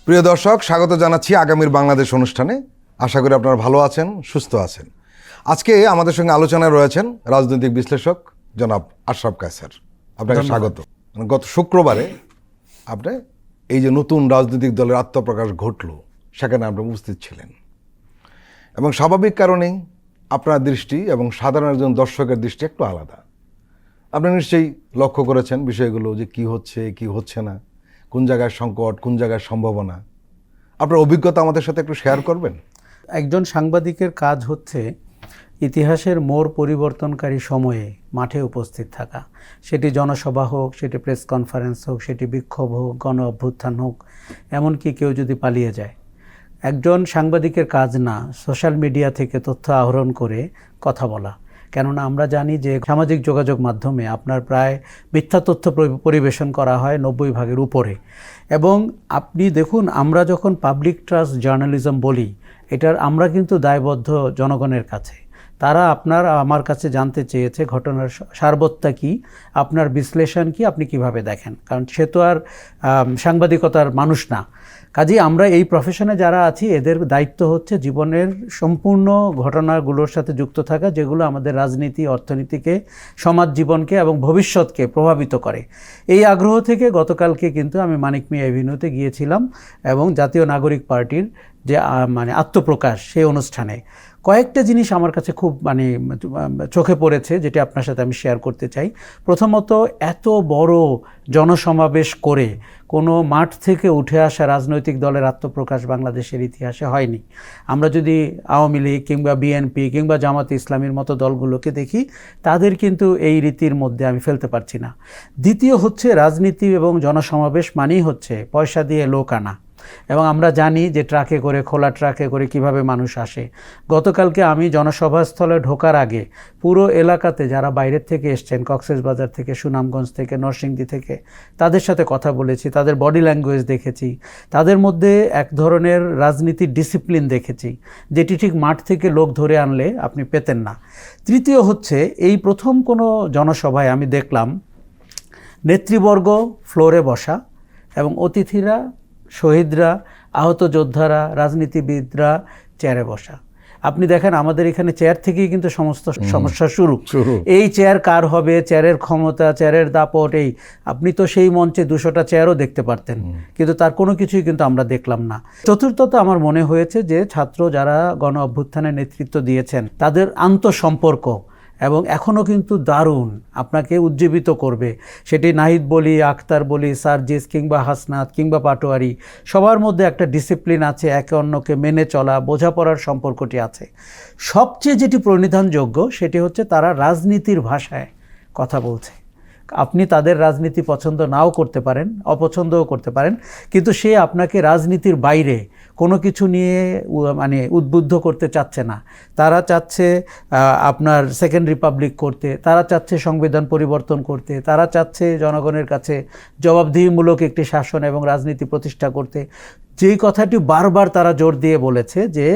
প্রিয় দর্শক, স্বাগত জানাচ্ছি আগামীর বাংলাদেশ অনুষ্ঠানে। আশা করি আপনারা ভালো আছেন, সুস্থ আছেন। আজকে আমাদের সঙ্গে আলোচনায় রয়েছেন রাজনৈতিক বিশ্লেষক জনাব আশরাফ কায়সার। আপনাকে স্বাগত। গত শুক্রবারে আপনি এই যে নতুন রাজনৈতিক দলের আত্মপ্রকাশ ঘটল, সেখানে আপনি উপস্থিত ছিলেন এবং স্বাভাবিক কারণেই আপনার দৃষ্টি এবং সাধারণ একজন দর্শকের দৃষ্টি একটু আলাদা। আপনি নিশ্চয়ই লক্ষ্য করেছেন বিষয়গুলো, যে কি হচ্ছে কি হচ্ছে না, কোন জায়গায় সংকট, কোন জায়গায় সম্ভাবনা। আপনার অভিজ্ঞতা আমাদের সাথে একটু শেয়ার করবেন। একজন সাংবাদিকের কাজ হচ্ছে ইতিহাসের মোড় পরিবর্তনকারী সময়ে মাঠে উপস্থিত থাকা। সেটি জনসভা হোক, সেটি প্রেস কনফারেন্স হোক, সেটি বিক্ষোভ হোক, গণ অভ্যুত্থান হোক, এমনকি কেউ যদি পালিয়ে যায়। একজন সাংবাদিকের কাজ না সোশ্যাল মিডিয়া থেকে তথ্য আহরণ করে কথা বলা। কেননা আমরা জানি যে সামাজিক যোগাযোগ মাধ্যমে আপনার প্রায় মিথ্যা তথ্য পরিবেশন করা হয় 90% উপরে। এবং আপনি দেখুন, আমরা যখন পাবলিক ট্রাস্ট জার্নালিজম বলি, এটার আমরা কিন্তু দায়বদ্ধ জনগণের কাছে। তারা আপনার আমার কাছে জানতে চেয়েছে ঘটনার সারবত্তা কী, আপনার বিশ্লেষণ কি, আপনি কিভাবে দেখেন। কারণ সে তো আর সাংবাদিকতার মানুষ না। কাজেই আমরা এই প্রফেশনে যারা আছি, এদের দায়িত্ব হচ্ছে জীবনের সম্পূর্ণ ঘটনাগুলোর সাথে যুক্ত থাকা, যেগুলো আমাদের রাজনীতি, অর্থনীতিকে, সমাজ জীবনকে এবং ভবিষ্যৎকে প্রভাবিত করে। এই আগ্রহ থেকে গতকালকে কিন্তু আমি মানিক মিয়া এভিনিউতে গিয়েছিলাম এবং জাতীয় নাগরিক পার্টির যে আত্মপ্রকাশ, সেই অনুষ্ঠানে কয়েকটা জিনিস আমার কাছে খুব চোখে পড়েছে, যেটি আপনার সাথে আমি শেয়ার করতে চাই। প্রথমত, এত বড় জনসমাবেশ করে কোনো মাঠ থেকে উঠে আসা রাজনৈতিক দলের আত্মপ্রকাশ বাংলাদেশের ইতিহাসে হয়নি। আমরা যদি আওয়ামী লীগ কিংবা বিএনপি কিংবা জামাতে ইসলামীর মতো দলগুলোকে দেখি, তাদের কিন্তু এই রীতির মধ্যে আমি ফেলতে পারছি না। দ্বিতীয় হচ্ছে, রাজনীতি এবং জনসমাবেশ মানেই হচ্ছে পয়সা দিয়ে লোক আনা। এবং আমরা জানি যে ট্রাকে করে, খোলা ট্রাকে করে কিভাবে মানুষ আসে। গতকালকে আমি জনসভাস্থলে ঢোকার আগে পুরো এলাকাতে যারা বাইরের থেকে এসছেন, কক্সবাজার থেকে, সুনামগঞ্জ থেকে, নরসিংদী থেকে, তাদের সাথে কথা বলেছি, তাদের বডি ল্যাঙ্গুয়েজ দেখেছি, তাদের মধ্যে এক ধরনের রাজনীতির ডিসিপ্লিন দেখেছি, যেটি ঠিক মাঠ থেকে লোক ধরে আনলে আপনি পেতেন না। তৃতীয় হচ্ছে, এই প্রথম কোনো জনসভায় আমি দেখলাম নেতৃবর্গ ফ্লোরে বসা এবং অতিথিরা, শহীদরা, আহত যোদ্ধারা, রাজনীতিবিদরা চেয়ারে বসা। আপনি দেখেন আমাদের এখানে চেয়ার থেকেই কিন্তু সমস্ত সমস্যা শুরু। এই চেয়ার কার হবে, চেয়ারের ক্ষমতা, চেয়ারের দাপট, এই আপনি তো সেই মঞ্চে 200টা চেয়ারও দেখতে পারতেন, কিন্তু তার কোনো কিছুই কিন্তু আমরা দেখলাম না। চতুর্থত, আমার মনে হয়েছে যে ছাত্র যারা গণ অভ্যুত্থানের নেতৃত্ব দিয়েছেন, তাদের আন্তঃসম্পর্ক এবং এখনও কিন্তু দারুণ আপনাকে উজ্জীবিত করবে। সেটি নাহিদ বলি, আখতার বলি, সার্জিস কিংবা হাসনাত কিংবা পাটোয়ারি, সবার মধ্যে একটা ডিসিপ্লিন আছে, একে অন্যকে মেনে চলা, বোঝাপড়ার সম্পর্কটি আছে। সবচেয়ে যেটি প্রণিধানযোগ্য, সেটি হচ্ছে তারা রাজনীতির ভাষায় কথা বলছে। আপনি তাদের রাজনীতি পছন্দ নাও করতে পারেন, অপছন্দও করতে পারেন, কিন্তু সে আপনাকে রাজনীতির বাইরে কোনো কিছু নিয়ে উদ্বুদ্ধ করতে চাচ্ছে না। তারা চাচ্ছে আপনার সেকেন্ড রিপাবলিক করতে, তারা চাচ্ছে সংবিধান পরিবর্তন করতে, তারা চাচ্ছে জনগণের কাছে জবাবদিহিমূলক একটি শাসন এবং রাজনীতি প্রতিষ্ঠা করতে। যেই কথাটি বারবার তারা জোর দিয়ে বলেছে যে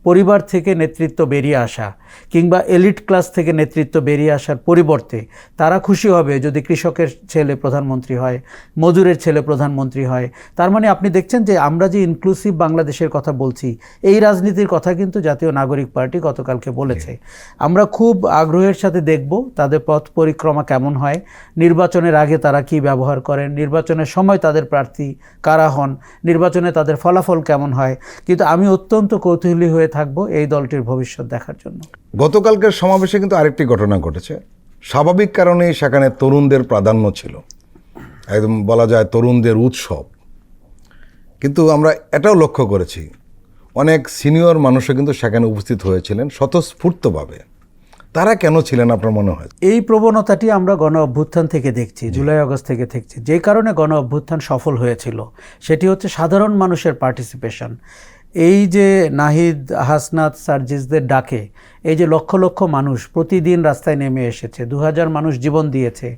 পরিবার থেকে নেতৃত্ব বেরিয়ে আসা কিংবা এলিট ক্লাস থেকে নেতৃত্ব বেরিয়ে আসার পরিবর্তে তারা খুশি হবে যদি কৃষকের ছেলে প্রধানমন্ত্রী হয়, মজুরের ছেলে প্রধানমন্ত্রী হয়। তার মানে আপনি দেখছেন যে আমরা যে ইনক্লুসিভ বাংলাদেশের কথা বলছি, এই রাজনীতির কথা কিন্তু জাতীয় নাগরিক পার্টি গতকালকে বলেছে। আমরা খুব আগ্রহের সাথে দেখব তাদের পথ পরিক্রমা কেমন হয়, নির্বাচনের আগে তারা কি ব্যবহার করেন, নির্বাচনের সময় তাদের প্রার্থী কারা হন, নির্বাচনে তাদের ফলাফল কেমন হয়। কিন্তু আমি অত্যন্ত কৌতূহলী হয়ে থাকব এই দলটির ভবিষ্যৎ দেখার জন্য। গতকালকের সমাবেশে কিন্তু আরেকটি ঘটনা ঘটেছে। স্বাভাবিক কারণেই সেখানে তরুণদের প্রাধান্য ছিল, একদম বলা যায় তরুণদের উৎসব। কিন্তু আমরা এটাও লক্ষ্য করেছি, অনেক সিনিয়র মানুষও কিন্তু সেখানে উপস্থিত হয়েছিলেন স্বতঃস্ফূর্তভাবে। তারা কেন ছিলেন আপনার মনে হয়? এই প্রবণতাটি আমরা গণ অভ্যুত্থান থেকে দেখছি, জুলাই আগস্ট থেকে দেখছি। যে কারণে গণ অভ্যুত্থান সফল হয়েছিল সেটি হচ্ছে সাধারণ মানুষের পার্টিসিপেশন। এই যে নাহিদ, হাসনাত, সার্জিসদের ডাকে এই যে লক্ষ লক্ষ মানুষ প্রতিদিন রাস্তায় নেমে এসেছে, 2000 মানুষ জীবন দিয়েছে,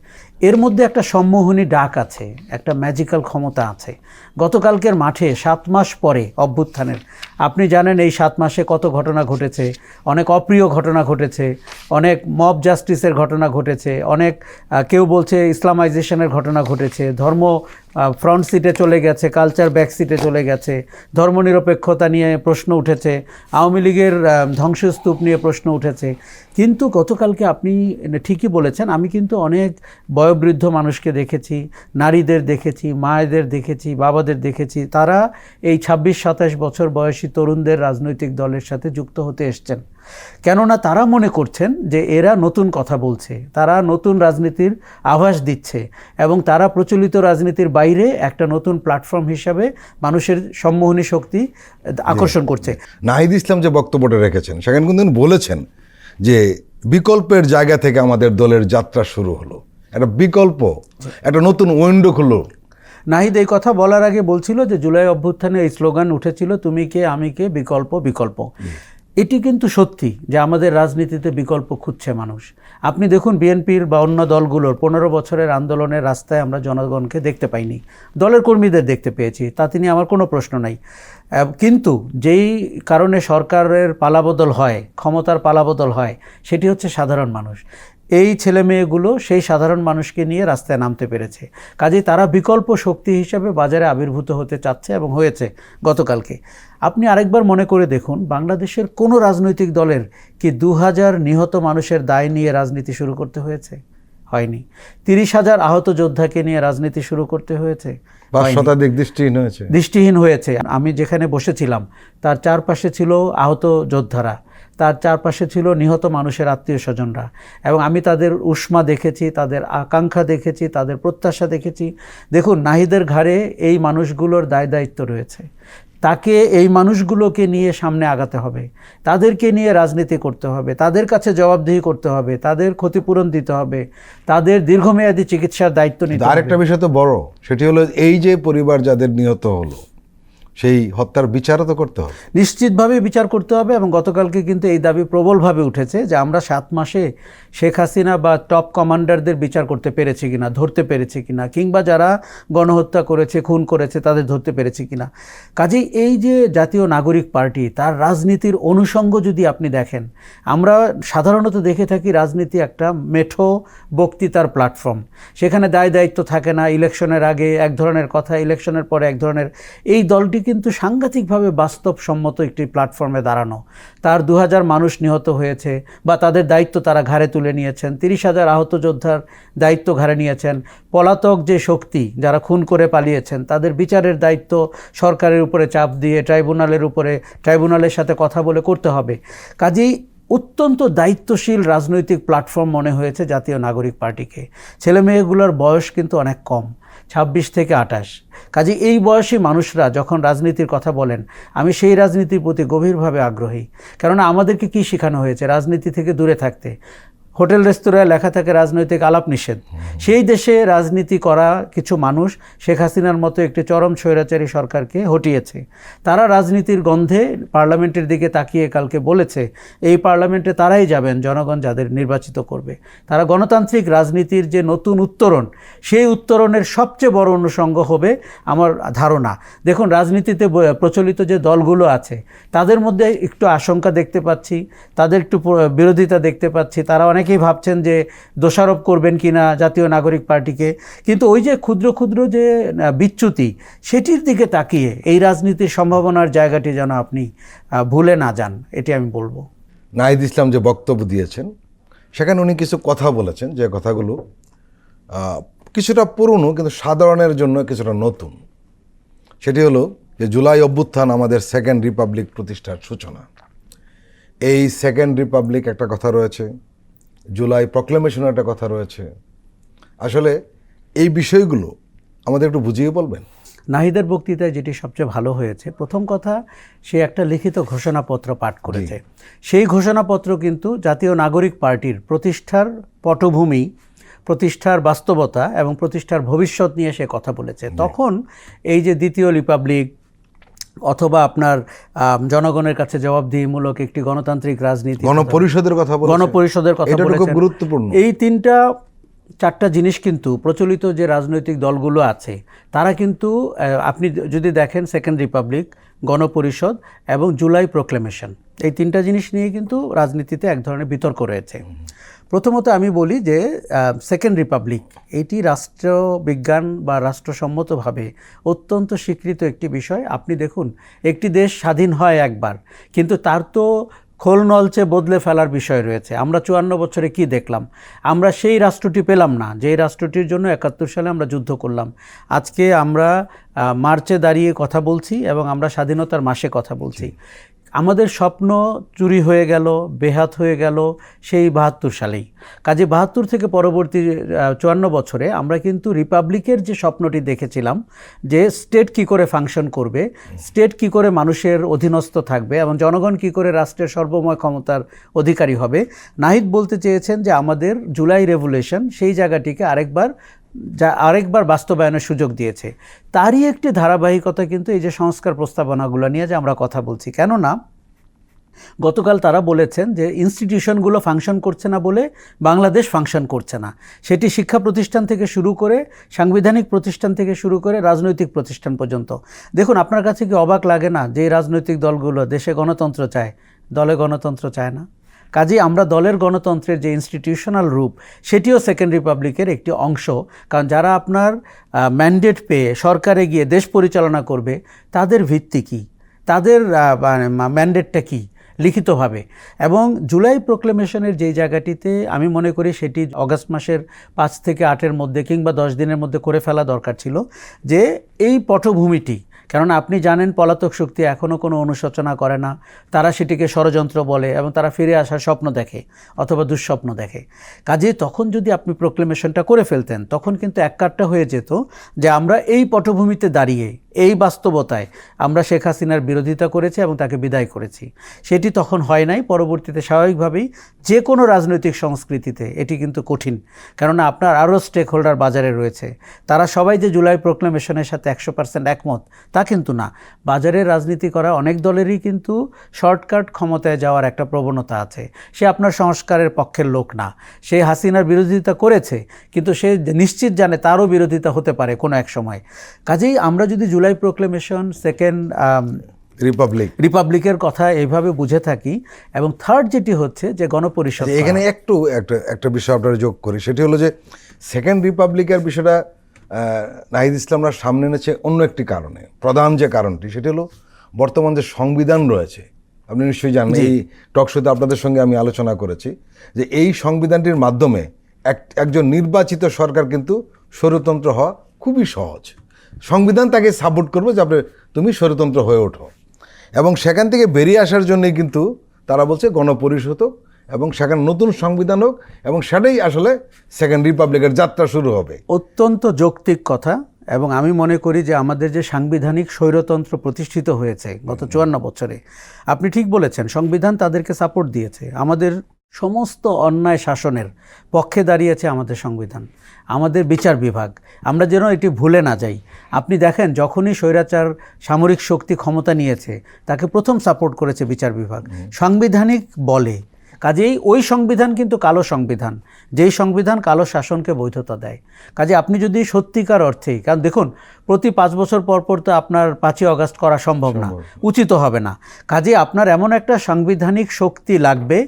এর মধ্যে একটা সম্মোহনী ডাক আছে, একটা ম্যাজিক্যাল ক্ষমতা আছে। গতকালকের মাঠে 7 মাস পরে অভ্যুত্থানের, আপনি জানেন এই 7 মাসে কত ঘটনা ঘটেছে, অনেক অপ্রিয় ঘটনা ঘটেছে, অনেক মব জাস্টিসের ঘটনা ঘটেছে, অনেক কেউ বলছে ইসলামাইজেশনের ঘটনা ঘটেছে, ধর্ম ফ্রন্ট সিটে চলে গেছে, কালচার ব্যাক সিটে চলে গেছে, ধর্মনিরপেক্ষতা নিয়ে প্রশ্ন উঠেছে, আওয়ামী লীগের ধ্বংসস্তূপ নিয়ে প্রশ্ন উঠেছে। কিন্তু গতকালকে আপনি ঠিকই বলেছেন, আমি কিন্তু অনেক বয়োবৃদ্ধ মানুষকে দেখেছি, নারীদের দেখেছি, মায়েদের দেখেছি, বাবাদের দেখেছি, তারা এই 26-27 বছর বয়সী তরুণদের রাজনৈতিক দলের সাথে যুক্ত হতে এসছেন। কেননা তারা মনে করছেন যে এরা নতুন কথা বলছে, তারা নতুন রাজনীতির আভাস দিচ্ছে এবং তারা প্রচলিত রাজনীতির বাইরে একটা নতুন প্ল্যাটফর্ম হিসাবে মানুষের সম্মোহনী শক্তি আকর্ষণ করছে। নাহিদ ইসলাম যে বক্তব্যটা রেখেছেন সেখানে কিন্তু তিনি বলেছেন যে বিকল্পের জায়গা থেকে আমাদের দলের যাত্রা শুরু হলো, একটা বিকল্প, একটা নতুন উইন্ডো খুললো। নাহিদ এই কথা বলার আগে বলছিল যে জুলাই অভ্যুত্থানে এই স্লোগান উঠেছিল, তুমি কে আমি কে, বিকল্প বিকল্প। এটি কিন্তু সত্যি যে আমাদের রাজনীতিতে বিকল্প খুঁজছে মানুষ। আপনি দেখুন বিএনপির বা অন্য দলগুলোর 15 বছরের আন্দোলনের রাস্তায় আমরা জনগণকে দেখতে পাইনি, দলের কর্মীদের দেখতে পেয়েছি, তাতে নিয়ে আমার কোনো প্রশ্ন নাই। কিন্তু যেই কারণে সরকারের পালাবদল হয়, ক্ষমতার পালাবদল হয়, সেটি হচ্ছে সাধারণ মানুষ। এই ছেলে মেয়েগুলো সেই সাধারণ মানুষকে নিয়ে রাস্তায় নামতে পেরেছে, কাজেই তারা বিকল্প শক্তি হিসাবে বাজারে আবির্ভূত হতে চাচ্ছে এবং হয়েছে গতকালকে। আপনি আরেকবার মনে করে দেখুন, বাংলাদেশের কোনো রাজনৈতিক দলের কি 2000 নিহত মানুষের দায় নিয়ে রাজনীতি শুরু করতে হয়েছে? হয়নি। 30,000 আহত যোদ্ধাকে নিয়ে রাজনীতি শুরু করতে হয়েছে? শতাধিক দৃষ্টিহীন হয়েছে। আমি যেখানে বসেছিলাম তার চারপাশে ছিল আহত যোদ্ধারা, তার চারপাশে ছিল নিহত মানুষের আত্মীয় স্বজনরা, এবং আমি তাদের উষ্মা দেখেছি, তাদের আকাঙ্ক্ষা দেখেছি, তাদের প্রত্যাশা দেখেছি। দেখুন, নাহিদের ঘাড়ে এই মানুষগুলোর দায় দায়িত্ব রয়েছে, তাকে এই মানুষগুলোকে নিয়ে সামনে আগাতে হবে, তাদেরকে নিয়ে রাজনীতি করতে হবে, তাদের কাছে জবাবদিহি করতে হবে, তাদের ক্ষতিপূরণ দিতে হবে, তাদের দীর্ঘমেয়াদী চিকিৎসার দায়িত্ব নিতে হবে। আরেকটা বিষয় তো বড়, সেটি হলো এই যে পরিবার যাদের নিহত হলো সেই হত্যার বিচারও তো করতে হবে, নিশ্চিতভাবে বিচার করতে হবে। এবং গতকালকে কিন্তু এই দাবি প্রবলভাবে উঠেছে যে আমরা 7 মাসে শেখ হাসিনা বা টপ কমান্ডারদের বিচার করতে পেরেছি কিনা, ধরতে পেরেছি কিনা, কিংবা যারা গণহত্যা করেছে, খুন করেছে তাদের ধরতে পেরেছি কিনা। কাজেই এই যে জাতীয় নাগরিক পার্টি, তার রাজনীতির অনুষঙ্গ যদি আপনি দেখেন, আমরা সাধারণত দেখে থাকি রাজনীতি একটা মেঠো বক্তৃতার প্ল্যাটফর্ম, সেখানে দায় দায়িত্ব থাকে না, ইলেকশনের আগে এক ধরনের কথা, ইলেকশনের পরে এক ধরনের। এই দলটি কিন্তু সাংঘাতিকভাবে বাস্তবসম্মত একটি প্ল্যাটফর্মে দাঁড়ানো। তার 2000 মানুষ নিহত হয়েছে বা তাদের দায়িত্ব তারা ঘাড়ে তুলে নিয়েছেন, 30,000 আহত যোদ্ধার দায়িত্ব ঘাড়ে নিয়েছেন, পলাতক যে শক্তি যারা খুন করে পালিয়েছেন তাদের বিচারের দায়িত্ব সরকারের উপরে চাপ দিয়ে ট্রাইব্যুনালের সাথে কথা বলে করতে হবে। কাজেই অত্যন্ত দায়িত্বশীল রাজনৈতিক প্ল্যাটফর্ম মনে হয়েছে জাতীয় নাগরিক পার্টিকে। ছেলেমেয়েগুলোর বয়স কিন্তু অনেক কম, 26 থেকে 28। কাজে এই বয়সী মানুষরা যখন রাজনীতির কথা বলেন, আমি সেই রাজনীতির প্রতি গভীরভাবে আগ্রহী। কেননা আমাদেরকে কি শেখানো হয়েছে? রাজনীতি থেকে দূরে থাকতে। হোটেল রেস্তোরাঁয় লেখা থাকে রাজনৈতিক আলাপ নিষেধ। সেই দেশে রাজনীতি করা কিছু মানুষ শেখ হাসিনার মতো একটি চরম স্বৈরাচারী সরকারকে হটিয়েছে। তারা রাজনীতির গন্ধে পার্লামেন্টের দিকে তাকিয়ে কালকে বলেছে এই পার্লামেন্টে তারাই যাবেন জনগণ যাদের নির্বাচিত করবে। তারা গণতান্ত্রিক রাজনীতির যে নতুন উত্তরণ, সেই উত্তরণের সবচেয়ে বড় অনুষঙ্গ হবে আমার ধারণা। দেখুন, রাজনীতিতে প্রচলিত যে দলগুলো আছে তাদের মধ্যে একটু আশঙ্কা দেখতে পাচ্ছি, তাদের একটু বিরোধিতা দেখতে পাচ্ছি। তারা অনেকেই ভাবছেন যে দোষারোপ করবেন কিনা জাতীয় নাগরিক পার্টিকে, কিন্তু ওই যে ক্ষুদ্র ক্ষুদ্র যে বিচ্যুতি, সেটির দিকে তাকিয়ে এই রাজনীতির সম্ভাবনার জায়গাটি যেন আপনি ভুলে না যান, এটি আমি বলবো। নাহিদ ইসলাম যে বক্তব্য দিয়েছেন সেখানে উনি কিছু কথা বলেছেন, যে কথাগুলো কিছুটা পুরনো কিন্তু সাধারণের জন্য কিছুটা নতুন। সেটি হলো যে জুলাই অভ্যুত্থান আমাদের সেকেন্ড রিপাবলিক প্রতিষ্ঠার সূচনা। এই সেকেন্ড রিপাবলিক একটা কথা রয়েছে, জুলাই প্রক্লেমেশনের একটা কথা রয়েছে। আসলে এই বিষয়গুলো আমাদের একটু বুঝিয়ে বলবেন? নাহিদের বক্তৃতায় যেটি সবচেয়ে ভালো হয়েছে, প্রথম কথা, সে একটা লিখিত ঘোষণাপত্র পাঠ করেছে। সেই ঘোষণাপত্র কিন্তু জাতীয় নাগরিক পার্টির প্রতিষ্ঠার পটভূমি, প্রতিষ্ঠার বাস্তবতা এবং প্রতিষ্ঠার ভবিষ্যৎ নিয়ে সে কথা বলেছে। তখন এই যে দ্বিতীয় রিপাবলিক, অথবা আপনার জনগণের কাছে জবাবদিহিমূলক একটি গণতান্ত্রিক রাজনীতি, গণপরিষদের কথা বলেছেন, গণপরিষদের কথা এটা খুব বলেছেন। গুরুত্বপূর্ণ। এই চারটা জিনিস কিন্তু প্রচলিত যে রাজনৈতিক দলগুলো আছে তারা কিন্তু আপনি যদি দেখেন সেকেন্ড রিপাবলিক, গণপরিষদ এবং জুলাই প্রোক্লেমেশন, এই তিনটা জিনিস নিয়ে কিন্তু রাজনীতিতে এক ধরনের বিতর্ক রয়েছে। প্রথমত আমি বলি যে সেকেন্ড রিপাবলিক এটি রাষ্ট্রবিজ্ঞান বা রাষ্ট্রসম্মতভাবে অত্যন্ত স্বীকৃত একটি বিষয়। আপনি দেখুন, একটি দেশ স্বাধীন হয় একবার, কিন্তু তার তো খোল নলচে বদলে ফেলার বিষয় রয়েছে। আমরা 54 বছরে কি দেখলাম? আমরা সেই রাষ্ট্রটি পেলাম না যেই রাষ্ট্রটির জন্য 71 সালে আমরা যুদ্ধ করলাম। আজকে আমরা মার্চে দাঁড়িয়ে কথা বলছি এবং আমরা স্বাধীনতার মাসে কথা বলছি। আমাদের স্বপ্ন চুরি হয়ে গেল, বেহাত হয়ে গেল সেই 72 সালেই। কাজে 72 থেকে পরবর্তী 54 বছরে আমরা কিন্তু রিপাবলিকের যে স্বপ্নটি দেখেছিলাম, যে স্টেট কি করে ফাংশন করবে, স্টেট কি করে মানুষের অধীনস্থ থাকবে এবং জনগণ কি করে রাষ্ট্রের সর্বময় ক্ষমতার অধিকারী হবে, নাহিদ বলতে চেয়েছেন যে আমাদের জুলাই রেভলিউশন সেই জায়গাটিকে আরেকবার বাস্তবায়নের সুযোগ দিয়েছে। তারই একটি ধারাবাহিকতা কিন্তু এই যে সংস্কার প্রস্তাবনাগুলো নিয়ে যে আমরা কথা বলছি। কেননা গতকাল তারা বলেছেন যে ইনস্টিটিউশনগুলো ফাংশন করছে না বলে বাংলাদেশ ফাংশন করছে না। সেটি শিক্ষা প্রতিষ্ঠান থেকে শুরু করে, সাংবিধানিক প্রতিষ্ঠান থেকে শুরু করে রাজনৈতিক প্রতিষ্ঠান পর্যন্ত। দেখুন, আপনার কাছে কি অবাক লাগে না যে রাজনৈতিক দলগুলো দেশে গণতন্ত্র চায়, দলে গণতন্ত্র চায় না? কাজেই আমরা দলের গণতন্ত্রের যে ইনস্টিটিউশনাল রূপ, সেটিও সেকেন্ড রিপাবলিকের একটি অংশ। কারণ যারা আপনার ম্যান্ডেট পেয়ে সরকারে গিয়ে দেশ পরিচালনা করবে, তাদের ভিত্তি কী, তাদের ম্যান্ডেটটা কী লিখিতভাবে। এবং জুলাই প্রোক্লেমেশনের যেই জায়গাটিতে আমি মনে করি সেটি অগাস্ট মাসের 5 থেকে 8-এর মধ্যে কিংবা 10 দিনের মধ্যে করে ফেলা দরকার ছিল, যে এই পটভূমিটি, কারণ আপনি জানেন পলাতক শক্তি এখনও কোনো অনুশোচনা করে না, তারা সেটিকে ষড়যন্ত্র বলে এবং তারা ফিরে আসার স্বপ্ন দেখে অথবা দুঃস্বপ্ন দেখে। কাজে তখন যদি আপনি প্রোক্লেমেশনটা করে ফেলতেন, তখন কিন্তু এক কাট্টা হয়ে যেত যে আমরা এই পটভূমিতে দাঁড়িয়ে এই বাস্তবতায় আমরা শেখ হাসিনার বিরোধিতা করেছি এবং তাকে বিদায় করেছি। সেটি তখন হয় নাই। পরবর্তীতে স্বাভাবিকভাবেই যে কোনো রাজনৈতিক সংস্কৃতিতে এটি কিন্তু কঠিন, কেননা আপনার আরও স্টেক হোল্ডার বাজারে রয়েছে। তারা সবাই যে জুলাই প্রোক্লেমেশনের সাথে 100% একমত তা কিন্তু না। বাজারে রাজনীতি করা অনেক দলেরই কিন্তু শর্টকাট ক্ষমতায় যাওয়ার একটা প্রবণতা আছে। সে আপনার সংস্কারের পক্ষের লোক না, সে হাসিনার বিরোধিতা করেছে, কিন্তু সে নিশ্চিত জানে তারও বিরোধিতা হতে পারে কোনো এক সময়। কাজেই আমরা যদি জুলাই প্রোক্লেমেশন, সেকেন্ড রিপাবলিকের কথা এইভাবে বুঝে থাকি, এবং থার্ড যেটি হচ্ছে যে গণপরিষদ, এখানে একটা বিষয় আপনারা যোগ করি, সেটি হলো যে সেকেন্ড রিপাবলিকের বিষয়টা নাহিদ ইসলামরা সামনে এনেছে অন্য একটি কারণে। প্রধান যে কারণটি সেটি হলো বর্তমান যে সংবিধান রয়েছে, আপনি নিশ্চয়ই জানেন, এই টক শোতে আপনাদের সঙ্গে আমি আলোচনা করেছি যে এই সংবিধানটির মাধ্যমে একজন নির্বাচিত সরকার কিন্তু স্বৈরতন্ত্র হওয়া খুবই সহজ। সংবিধান তাকে সাপোর্ট করবে যে তুমি স্বৈরতন্ত্র হয়ে ওঠো, এবং সেখান থেকে বেরিয়ে আসার জন্যই কিন্তু তারা বলছে গণপরিষদ হোক এবং সেখানে নতুন সংবিধান হোক, এবং সেটাই আসলে সেকেন্ড রিপাবলিকের যাত্রা শুরু হবে। অত্যন্ত যৌক্তিক কথা। এবং আমি মনে করি যে আমাদের যে সাংবিধানিক স্বৈরতন্ত্র প্রতিষ্ঠিত হয়েছে গত 54 বছরে, আপনি ঠিক বলেছেন, সংবিধান তাদেরকে সাপোর্ট দিয়েছে। আমাদের সমস্ত অন্যায় শাসনের পক্ষে দাঁড়িয়েছে আমাদের সংবিধান, আমাদের বিচার বিভাগ। আমরা যেন এটি ভুলে না যাই। আপনি দেখেন, যখনই স্বৈরাচার সামরিক শক্তি ক্ষমতা নিয়েছে, তাকে প্রথম সাপোর্ট করেছে বিচার বিভাগ, সাংবিধানিক বলে। কাজেই ওই সংবিধান কিন্তু কালো সংবিধান, যেই সংবিধান কালো শাসনকে বৈধতা দেয়। কাজে আপনি যদি সত্যিকার অর্থেই, কারণ দেখুন, প্রতি 5 বছর পর পর তো আপনার 5ই আগস্ট করা সম্ভব না, উচিত হবে না। কাজে আপনার এমন একটা সাংবিধানিক শক্তি লাগবে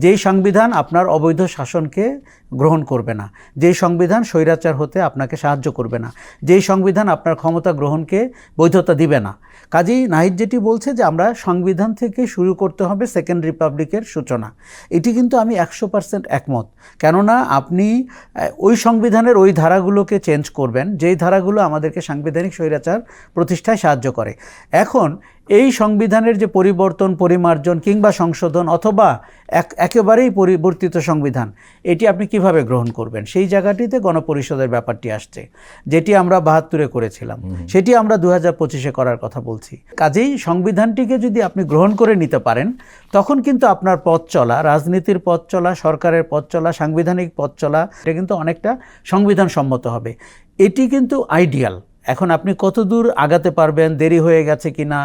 যেই সংবিধান আপনার অবৈধ শাসনকে গ্রহণ করবে না, যেই সংবিধান স্বৈরাচার হতে আপনাকে সাহায্য করবে না, যেই সংবিধান আপনার ক্ষমতা গ্রহণকে বৈধতা দিবে না। কাজেই নাহিদ যেটি বলছে যে আমরা সংবিধান থেকে শুরু করতে হবে সেকেন্ড রিপাবলিকের সূচনা, এটি কিন্তু আমি 100% একমত। কেননা আপনি ওই সংবিধানের ওই ধারাগুলোকে চেঞ্জ করবেন যেই ধারাগুলো আমাদেরকে সাংবিধানিক স্বৈরাচার প্রতিষ্ঠায় সাহায্য করে। এখন এই সংবিধানের যে পরিবর্তন, পরিমার্জন কিংবা সংশোধন অথবা একেবারেই পরিবর্তিত সংবিধান, এটি আপনি কিভাবে গ্রহণ করবেন? সেই জায়গাটিতে গণপরিষদের ব্যাপারটি আসছে, যেটি আমরা 72-এ করেছিলাম, সেটি আমরা 2025-এ করার কথা বলছি। কাজেই সংবিধানটিকে যদি আপনি গ্রহণ করে নিতে পারেন, তখন কিন্তু আপনার পথ চলা, রাজনীতির পথ চলা, সরকারের পথ চলা, সাংবিধানিক পথ চলা, এটা কিন্তু অনেকটা সংবিধান সম্মত হবে। এটি কিন্তু আইডিয়াল, এখন আপনি কতদূর আগাতে পারবেন, দেরি হয়ে গেছে কিনা,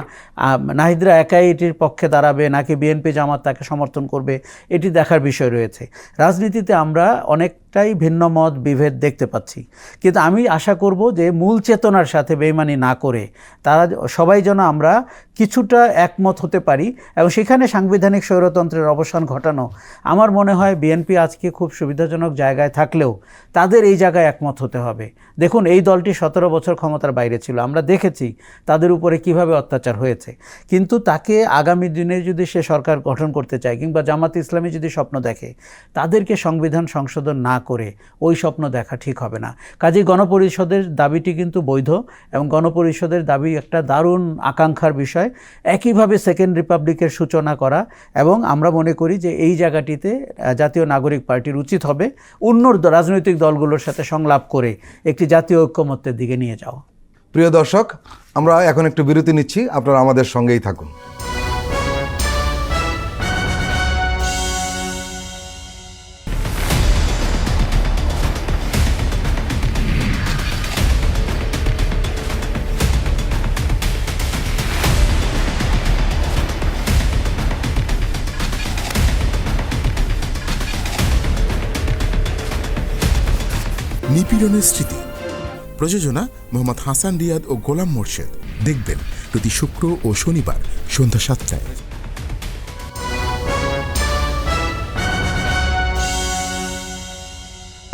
নাহিদরা একাই এটির পক্ষে দাঁড়াবে নাকি বিএনপি জামাত তাকে সমর্থন করবে, এটি দেখার বিষয় রয়েছে। রাজনীতিতে আমরা অনেকটাই ভিন্ন মত বিভেদ দেখতে পাচ্ছি, কিন্তু আমি আশা করব যে মূল চেতনার সাথে বেইমানি না করে তারা সবাই যেন আমরা কিছুটা একমত হতে পারি এবং সেখানে সাংবিধানিক স্বৈরতন্ত্রের অবসান ঘটানো। আমার মনে হয় বিএনপি আজকে খুব সুবিধাজনক জায়গায় থাকলেও তাদের এই জায়গায় একমত হতে হবে। দেখুন, এই দলটি 17 বছর ক্ষমতার বাইরে ছিল, আমরা দেখেছি তাদের উপরে কিভাবে অত্যাচার হয়েছে, কিন্তু তাকে আগামী দিনে যদি সে সরকার গঠন করতে চায় কিংবা জামাত ইসলামী যদি স্বপ্ন দেখে, তাদেরকে সংবিধান সংশোধন না করে ওই স্বপ্ন দেখা ঠিক হবে না। কাজেই গণপরিষদের দাবিটি কিন্তু বৈধ এবং গণপরিষদের দাবি একটা দারুণ আকাঙ্ক্ষার বিষয়। একইভাবে সেকেন্ড রিপাবলিকের সূচনা করা, এবং আমরা মনে করি যে এই জায়গাটিতে জাতীয় নাগরিক পার্টির উচিত হবে অন্য রাজনৈতিক দলগুলোর সাথে সংলাপ করে একটি জাতীয় ঐক্যমত্যের দিকে নিয়ে যাওয়া। প্রিয় দর্শক, আমরা এখন একটু বিরতি নিচ্ছি, আপনারা আমাদের সঙ্গেই থাকুন। নিপীড়নের স্মৃতি, প্রযোজনা মোহাম্মদ হাসান রিয়াদ ও গোলাম মোর্শেদ। দেখবেন প্রতি শুক্র ও শনিবার সন্ধ্যা 7টায়।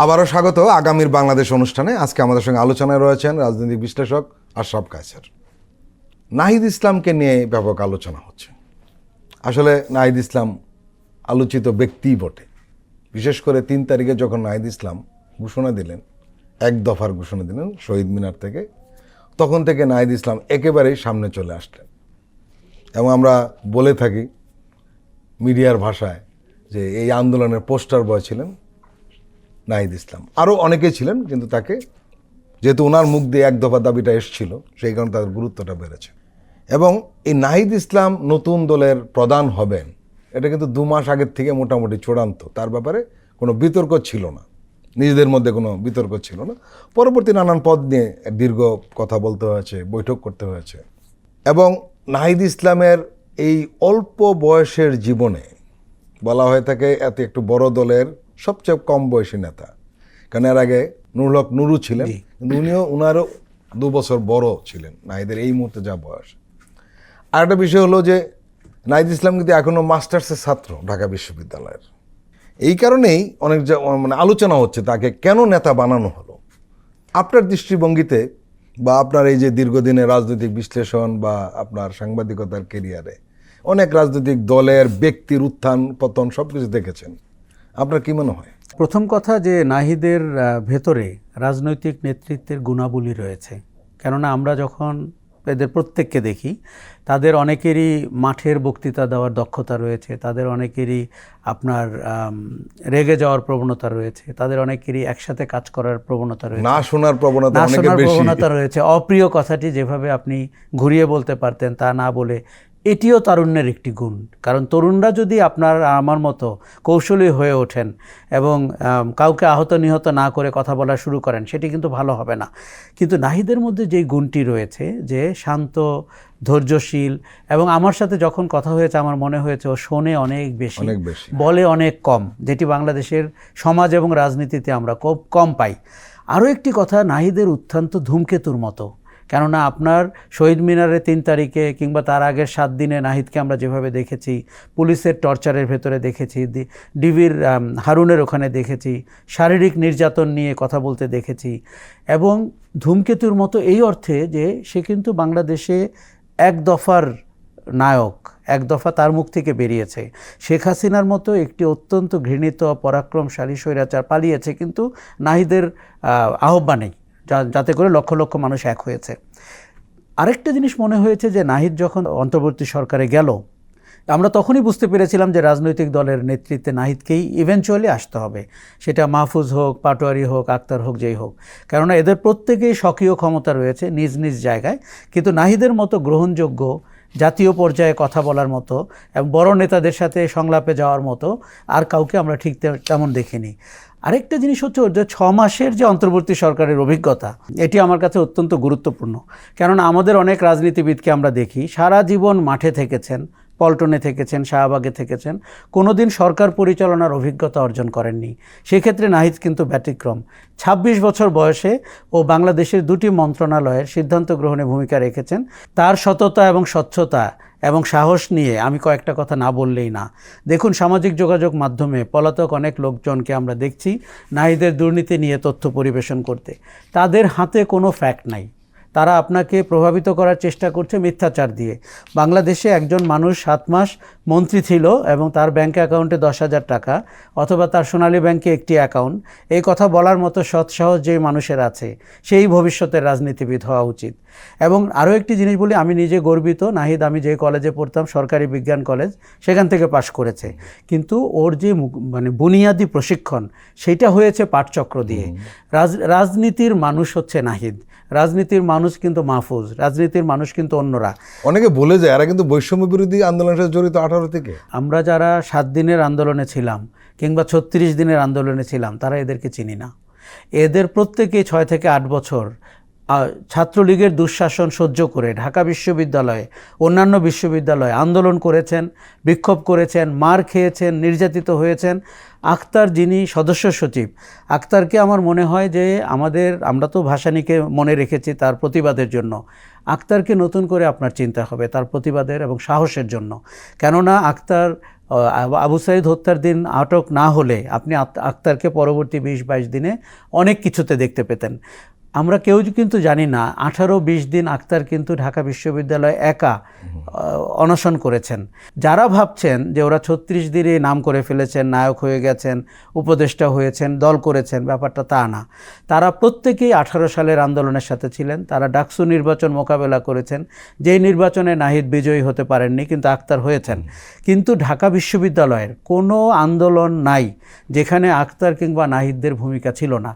আবারও স্বাগত আগামীর বাংলাদেশ অনুষ্ঠানে। আজকে আমাদের সঙ্গে আলোচনায় রয়েছেন রাজনৈতিক বিশ্লেষক আশরাফ কায়সার। নাহিদ ইসলামকে নিয়ে ব্যাপক আলোচনা হচ্ছে। আসলে নাহিদ ইসলাম আলোচিত ব্যক্তিই বটে। বিশেষ করে 3 তারিখে যখন নাহিদ ইসলাম ঘোষণা দিলেন, এক দফার ঘোষণা দিলেন শহীদ মিনার থেকে, তখন থেকে নাহিদ ইসলাম একেবারেই সামনে চলে আসলেন। এবং আমরা বলে থাকি মিডিয়ার ভাষায় যে এই আন্দোলনের পোস্টার বয় ছিলেন নাহিদ ইসলাম। আরও অনেকেই ছিলেন, কিন্তু তাকে যেহেতু ওনার মুখ দিয়ে এক দফা দাবিটা এসেছিল, সেই কারণে তাদের গুরুত্বটা বেড়েছে। এবং এই নাহিদ ইসলাম নতুন দলের প্রধান হবেন, এটা কিন্তু 2 মাস আগের থেকে মোটামুটি চূড়ান্ত। তার ব্যাপারে কোনো বিতর্ক ছিল না, নিজেদের মধ্যে কোনো বিতর্ক ছিল না। পরবর্তী নানান পদ নিয়ে দীর্ঘ কথা বলতে হয়েছে, বৈঠক করতে হয়েছে। এবং নাহিদ ইসলামের এই অল্প বয়সের জীবনে বলা হয়ে থাকে এত একটু বড় দলের সবচেয়ে কম বয়সী নেতা। কারণ এর আগে নুরুল হক নুরু ছিলেন, কিন্তু উনারও 2 বছর বড় ছিলেন নাহিদের এই মুহূর্তে যা বয়স। আর একটা বিষয় হলো যে নাহিদ ইসলাম কিন্তু এখনও মাস্টার্সের ছাত্র ঢাকা বিশ্ববিদ্যালয়ের। এই কারণেই অনেক মানে আলোচনা হচ্ছে তাকে কেন নেতা বানানো হলো। আপনার দৃষ্টিভঙ্গিতে বা আপনার এই যে দীর্ঘদিনের রাজনৈতিক বিশ্লেষণ বা আপনার সাংবাদিকতার কেরিয়ারে অনেক রাজনৈতিক দলের ব্যক্তির উত্থান পতন সব কিছু দেখেছেন, আপনার কি মনে হয়? প্রথম কথা যে নাহিদের ভেতরে রাজনৈতিক নেতৃত্বের গুণাবলী রয়েছে। কেননা আমরা যখন এদের প্রত্যেককে দেখি, তাদের অনেকেরই মাঠের বক্তৃতা দেওয়ার দক্ষতা রয়েছে, তাদের অনেকেরই আপনার রেগে যাওয়ার প্রবণতা রয়েছে, তাদের অনেকেরই একসাথে কাজ করার প্রবণতা রয়েছে, না শোনার প্রবণতা রয়েছে। অপ্রিয় কথাটি যেভাবে আপনি ঘুরিয়ে বলতে পারতেন তা না বলে, এটিও তারুণ্যের একটি গুণ। কারণ তরুণরা যদি আপনার আমার মতো কৌশলী হয়ে ওঠেন এবং কাউকে আহত নিহত না করে কথা বলা শুরু করেন, সেটি কিন্তু ভালো হবে না। কিন্তু নাহিদের মধ্যে যেই গুণটি রয়েছে যে শান্ত, ধৈর্যশীল, এবং আমার সাথে যখন কথা হয়েছে আমার মনে হয়েছে ও শোনে অনেক বেশি, বলে অনেক কম, যেটি বাংলাদেশের সমাজ এবং রাজনীতিতে আমরা খুব কম পাই। আরও একটি কথা, নাহিদের উত্থান তো ধূমকেতুর মতো। কেননা আপনার শহীদ মিনারে 3 তারিখে কিংবা তার আগের 7 দিনে নাহিদকে আমরা যেভাবে দেখেছি, পুলিশের টর্চারের ভেতরে দেখেছি, ডিবির হারুনের ওখানে দেখেছি, শারীরিক নির্যাতন নিয়ে কথা বলতে দেখেছি। এবং ধূমকেতুর মতো এই অর্থে যে সে কিন্তু বাংলাদেশে এক দফার নায়ক, এক দফা তার মুখ থেকে বেরিয়েছে। শেখ হাসিনার মতো একটি অত্যন্ত ঘৃণিত পরাক্রমশালী স্বৈরাচার পালিয়েছে, কিন্তু নাহিদের আহ্বানেই, যাতে করে লক্ষ লক্ষ মানুষ এক হয়েছে। আরেকটা জিনিস মনে হয়েছে যে নাহিদ যখন অন্তর্বর্তী সরকারে গেল, আমরা তখনই বুঝতে পেরেছিলাম যে রাজনৈতিক দলের নেতৃত্বে নাহিদকেই ইভেনচুয়ালি আসতে হবে। সেটা মাহফুজ হোক, পাটোয়ারি হোক, আক্তার হোক, যেই হোক। কেননা এদের প্রত্যেকেই স্বকীয় ক্ষমতা রয়েছে নিজ নিজ জায়গায়, কিন্তু নাহিদের মতো গ্রহণযোগ্য, জাতীয় পর্যায়ে কথা বলার মতো এবং বড় নেতাদের সাথে সংলাপে যাওয়ার মতো আর কাউকে আমরা ঠিক তেমন দেখিনি। আরেকটা জিনিস হচ্ছে ওর যে 6 মাসের যে অন্তর্বর্তী সরকারের অভিজ্ঞতা, এটি আমার কাছে অত্যন্ত গুরুত্বপূর্ণ। কেননা আমাদের অনেক রাজনীতিবিদকে আমরা দেখি সারা জীবন মাঠে থেকেছেন, পল্টনে থেকেছেন, শাহবাগে থেকেছেন, কোনোদিন সরকার পরিচালনার অভিজ্ঞতা অর্জন করেননি। সেক্ষেত্রে নাহিদ কিন্তু ব্যতিক্রম। 26 বছর বয়সে ও বাংলাদেশের 2টি মন্ত্রণালয়ের সিদ্ধান্ত গ্রহণে ভূমিকা রেখেছেন। তার সততা এবং স্বচ্ছতা এবং সাহস নিয়ে আমি কয়েকটা কথা না বললেই না। দেখুন, সামাজিক যোগাযোগ মাধ্যমে পলাতক অনেক লোকজনকে আমরা দেখছি নাহিদের দুর্নীতি নিয়ে তথ্য পরিবেশন করতে। তাদের হাতে কোনো ফ্যাক্ট নাই, তারা আপনাকে প্রভাবিত করার চেষ্টা করছে মিথ্যাচার দিয়ে। বাংলাদেশে একজন মানুষ 7 মাস মন্ত্রী ছিল এবং তার ব্যাঙ্ক অ্যাকাউন্টে 10,000 টাকা, অথবা তার সোনালী ব্যাংকে একটি অ্যাকাউন্ট, এই কথা বলার মতো সৎসাহস যে মানুষের আছে সেই ভবিষ্যতের রাজনীতিবিদ হওয়া উচিত। এবং আরও একটি জিনিস বলি, আমি নিজে গর্বিত, নাহিদ আমি যে কলেজে পড়তাম সরকারি বিজ্ঞান কলেজ, সেখান থেকে পাশ করেছে, কিন্তু ওর যে মানে বুনিয়াদি প্রশিক্ষণ সেইটা হয়েছে পাঠচক্র দিয়ে। রাজনীতির মানুষ হচ্ছে নাহিদ, রাজনীতির মানুষ কিন্তু মাহফুজ, রাজনীতির মানুষ কিন্তু অন্যরা। অনেকে বলে যায় এরা কিন্তু বৈষম্য বিরোধী আন্দোলনের সাথে জড়িত 18 থেকে। আমরা যারা 7 দিনের আন্দোলনে ছিলাম কিংবা 36 দিনের আন্দোলনে ছিলাম তারা এদেরকে চিনি না। এদের প্রত্যেকেই 6 থেকে 8 বছর ছাত্রলীগের দুঃশাসন সহ্য করে ঢাকা বিশ্ববিদ্যালয়ে, অন্যান্য বিশ্ববিদ্যালয়ে আন্দোলন করেছেন, বিক্ষোভ করেছেন, মার খেয়েছেন, নির্যাতিত হয়েছেন। আখতার যিনি সদস্য সচিব, আখতারকে আমার মনে হয় যে আমরা তো ভাসানীকে মনে রেখেছি তার প্রতিবাদের জন্য, আখতারকে নতুন করে আপনার চিন্তা হবে তার প্রতিবাদের এবং সাহসের জন্য। কেননা আখতার আবু সাইদ হত্যার দিন আটক না হলে আপনি আখতারকে পরবর্তী 20-22 দিনে অনেক কিছুতে দেখতে পেতেন। আমরা কেউ কিন্তু জানি না 18-20 দিন আখতার কিন্তু ঢাকা বিশ্ববিদ্যালয়ে একা অনশন করেছেন। যারা ভাবছেন যে ওরা 36 দিনে নাম করে ফেলেছেন, নায়ক হয়ে গেছেন, উপদেষ্টা হয়েছেন, দল করেছেন, ব্যাপারটা তা না। তারা প্রত্যেকেই 18 সালের আন্দোলনের সাথে ছিলেন। তারা ডাকসু নির্বাচন মোকাবেলা করেছেন, যেই নির্বাচনে নাহিদ বিজয়ী হতে পারেননি, কিন্তু আখতার হয়েছেন। কিন্তু ঢাকা বিশ্ববিদ্যালয়ের কোনো আন্দোলন নাই যেখানে আখতার কিংবা নাহিদদের ভূমিকা ছিল না।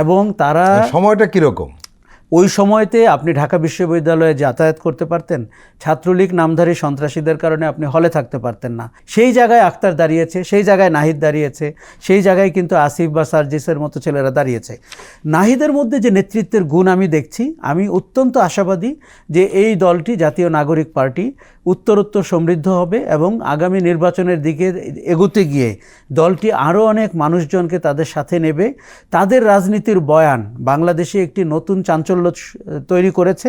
এবং তারা সময়টা কিরকম? ওই সময়তে আপনি ঢাকা বিশ্ববিদ্যালয়ে যাতায়াত করতে পারতেন, ছাত্রলীগ নামধারী সন্ত্রাসীদের কারণে আপনি হলে থাকতে পারতেন না। সেই জায়গায় আখতার দাঁড়িয়েছে, সেই জায়গায় নাহিদ দাঁড়িয়েছে, সেই জায়গায় কিন্তু আসিফ বা সার্জিসের মতো ছেলেরা দাঁড়িয়েছে। নাহিদের মধ্যে যে নেতৃত্বের গুণ আমি দেখছি, আমি অত্যন্ত আশাবাদী যে এই দলটি জাতীয় নাগরিক পার্টি উত্তরোত্তর সমৃদ্ধ হবে এবং আগামী নির্বাচনের দিকে এগোতে গিয়ে দলটি আরও অনেক মানুষজনকে তাদের সাথে নেবে। তাদের রাজনীতির বয়ান বাংলাদেশে একটি নতুন চাঞ্চল্য তৈরি করেছে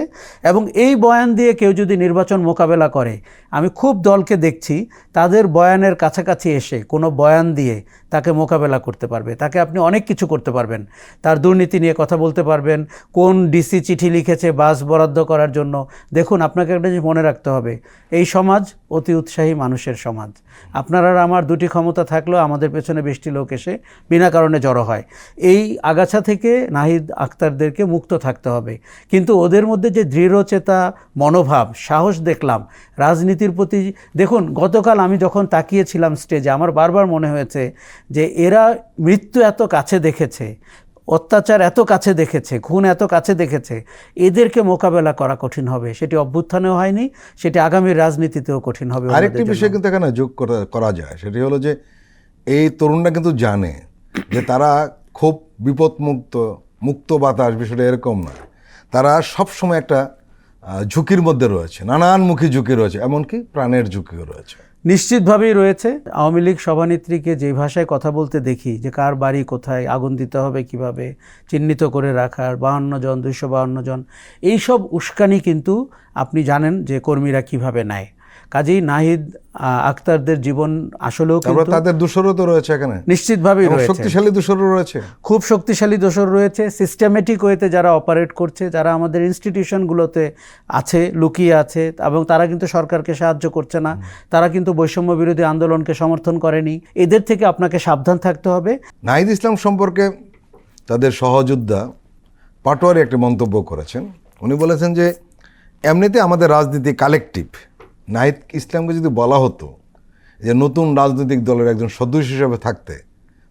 এবং এই বয়ান দিয়ে কেউ যদি নির্বাচন মোকাবেলা করে, আমি খুব দলকে দেখছি তাদের বয়ানের কাছাকাছি এসে কোনো বয়ান দিয়ে তাকে মোকাবেলা করতে পারবে। তাকে আপনি অনেক কিছু করতে পারবেন, তার দুর্নীতি নিয়ে কথা বলতে পারবেন, কোন ডিসি চিঠি লিখেছে বাস বরাদ্দ করার জন্য। দেখুন, আপনাকে একটা জিনিস মনে রাখতে হবে, এই সমাজ অতি উৎসাহী মানুষের সমাজ। আপনার আর আমার 2টি ক্ষমতা থাকলেও আমাদের পেছনে 20টি লোক এসে বিনা কারণে জড়ো হয়। এই আগাছা থেকে নাহিদ আখতারদেরকে মুক্ত থাকতে হবে। কিন্তু ওদের মধ্যে যে দৃঢ়চেতা মনোভাব, সাহস দেখলাম রাজনীতির প্রতি। দেখুন, গতকাল আমি যখন তাকিয়েছিলাম স্টেজে, আমার বারবার মনে হয়েছে যে এরা মৃত্যু এত কাছে দেখেছে, অত্যাচার এত কাছে দেখেছে, খুন এত কাছে দেখেছে, এদেরকে মোকাবেলা করা কঠিন হবে। সেটি অভ্যুত্থানেও হয়নি, সেটি আগামী রাজনীতিতেও কঠিন হবে। আরেকটি বিষয় কিন্তু এখানে যোগ করা যায়, সেটি হলো যে এই তরুণরা কিন্তু জানে যে তারা খুব মুক্ত বাতাস, বিষয়টা এরকম নয়। তারা সবসময় একটা ঝুঁকির মধ্যে রয়েছে, নানানমুখী ঝুঁকি রয়েছে, এমনকি প্রাণের ঝুঁকিও রয়েছে। নিশ্চিতভাবেই রয়েছে। আওয়ামী লীগ সভানেত্রীকে যে ভাষায় কথা বলতে দেখি যে কার বাড়ি কোথায়, আগুন দিতে হবে কিভাবে, চিহ্নিত করে রাখার 52 জন 252 জন, এইসব উস্কানি কিন্তু আপনি জানেন যে কর্মীরা কিভাবে নেয়। কাজেই নাহিদ আখতারদের জীবন আসলেও কিন্তু তাদের দোষরও তো রয়েছে এখানে, নিশ্চিতভাবেই রয়েছে, শক্তিশালী দোষরও রয়েছে, খুব শক্তিশালী দোষর রয়েছে। সিস্টেমেটিক ওয়েতে যারা অপারেট করছে, যারা আমাদের ইনস্টিটিউশনগুলোতে আছে, লুকিয়ে আছে, এবং তারা কিন্তু সরকারকে সাহায্য করছে না, তারা কিন্তু বৈষম্য বিরোধী আন্দোলনকে সমর্থন করেনি। এদের থেকে আপনাকে সাবধান থাকতে হবে। নাহিদ ইসলাম সম্পর্কে তাদের সহযোদ্ধা পাটোয়ারি একটি মন্তব্য করেছেন। উনি বলেছেন যে এমনিতে আমাদের রাজনীতি কালেকটিভ, নাহিদ ইসলামকে যদি বলা হতো যে নতুন রাজনৈতিক দলের একজন সদস্য হিসেবে থাকতে,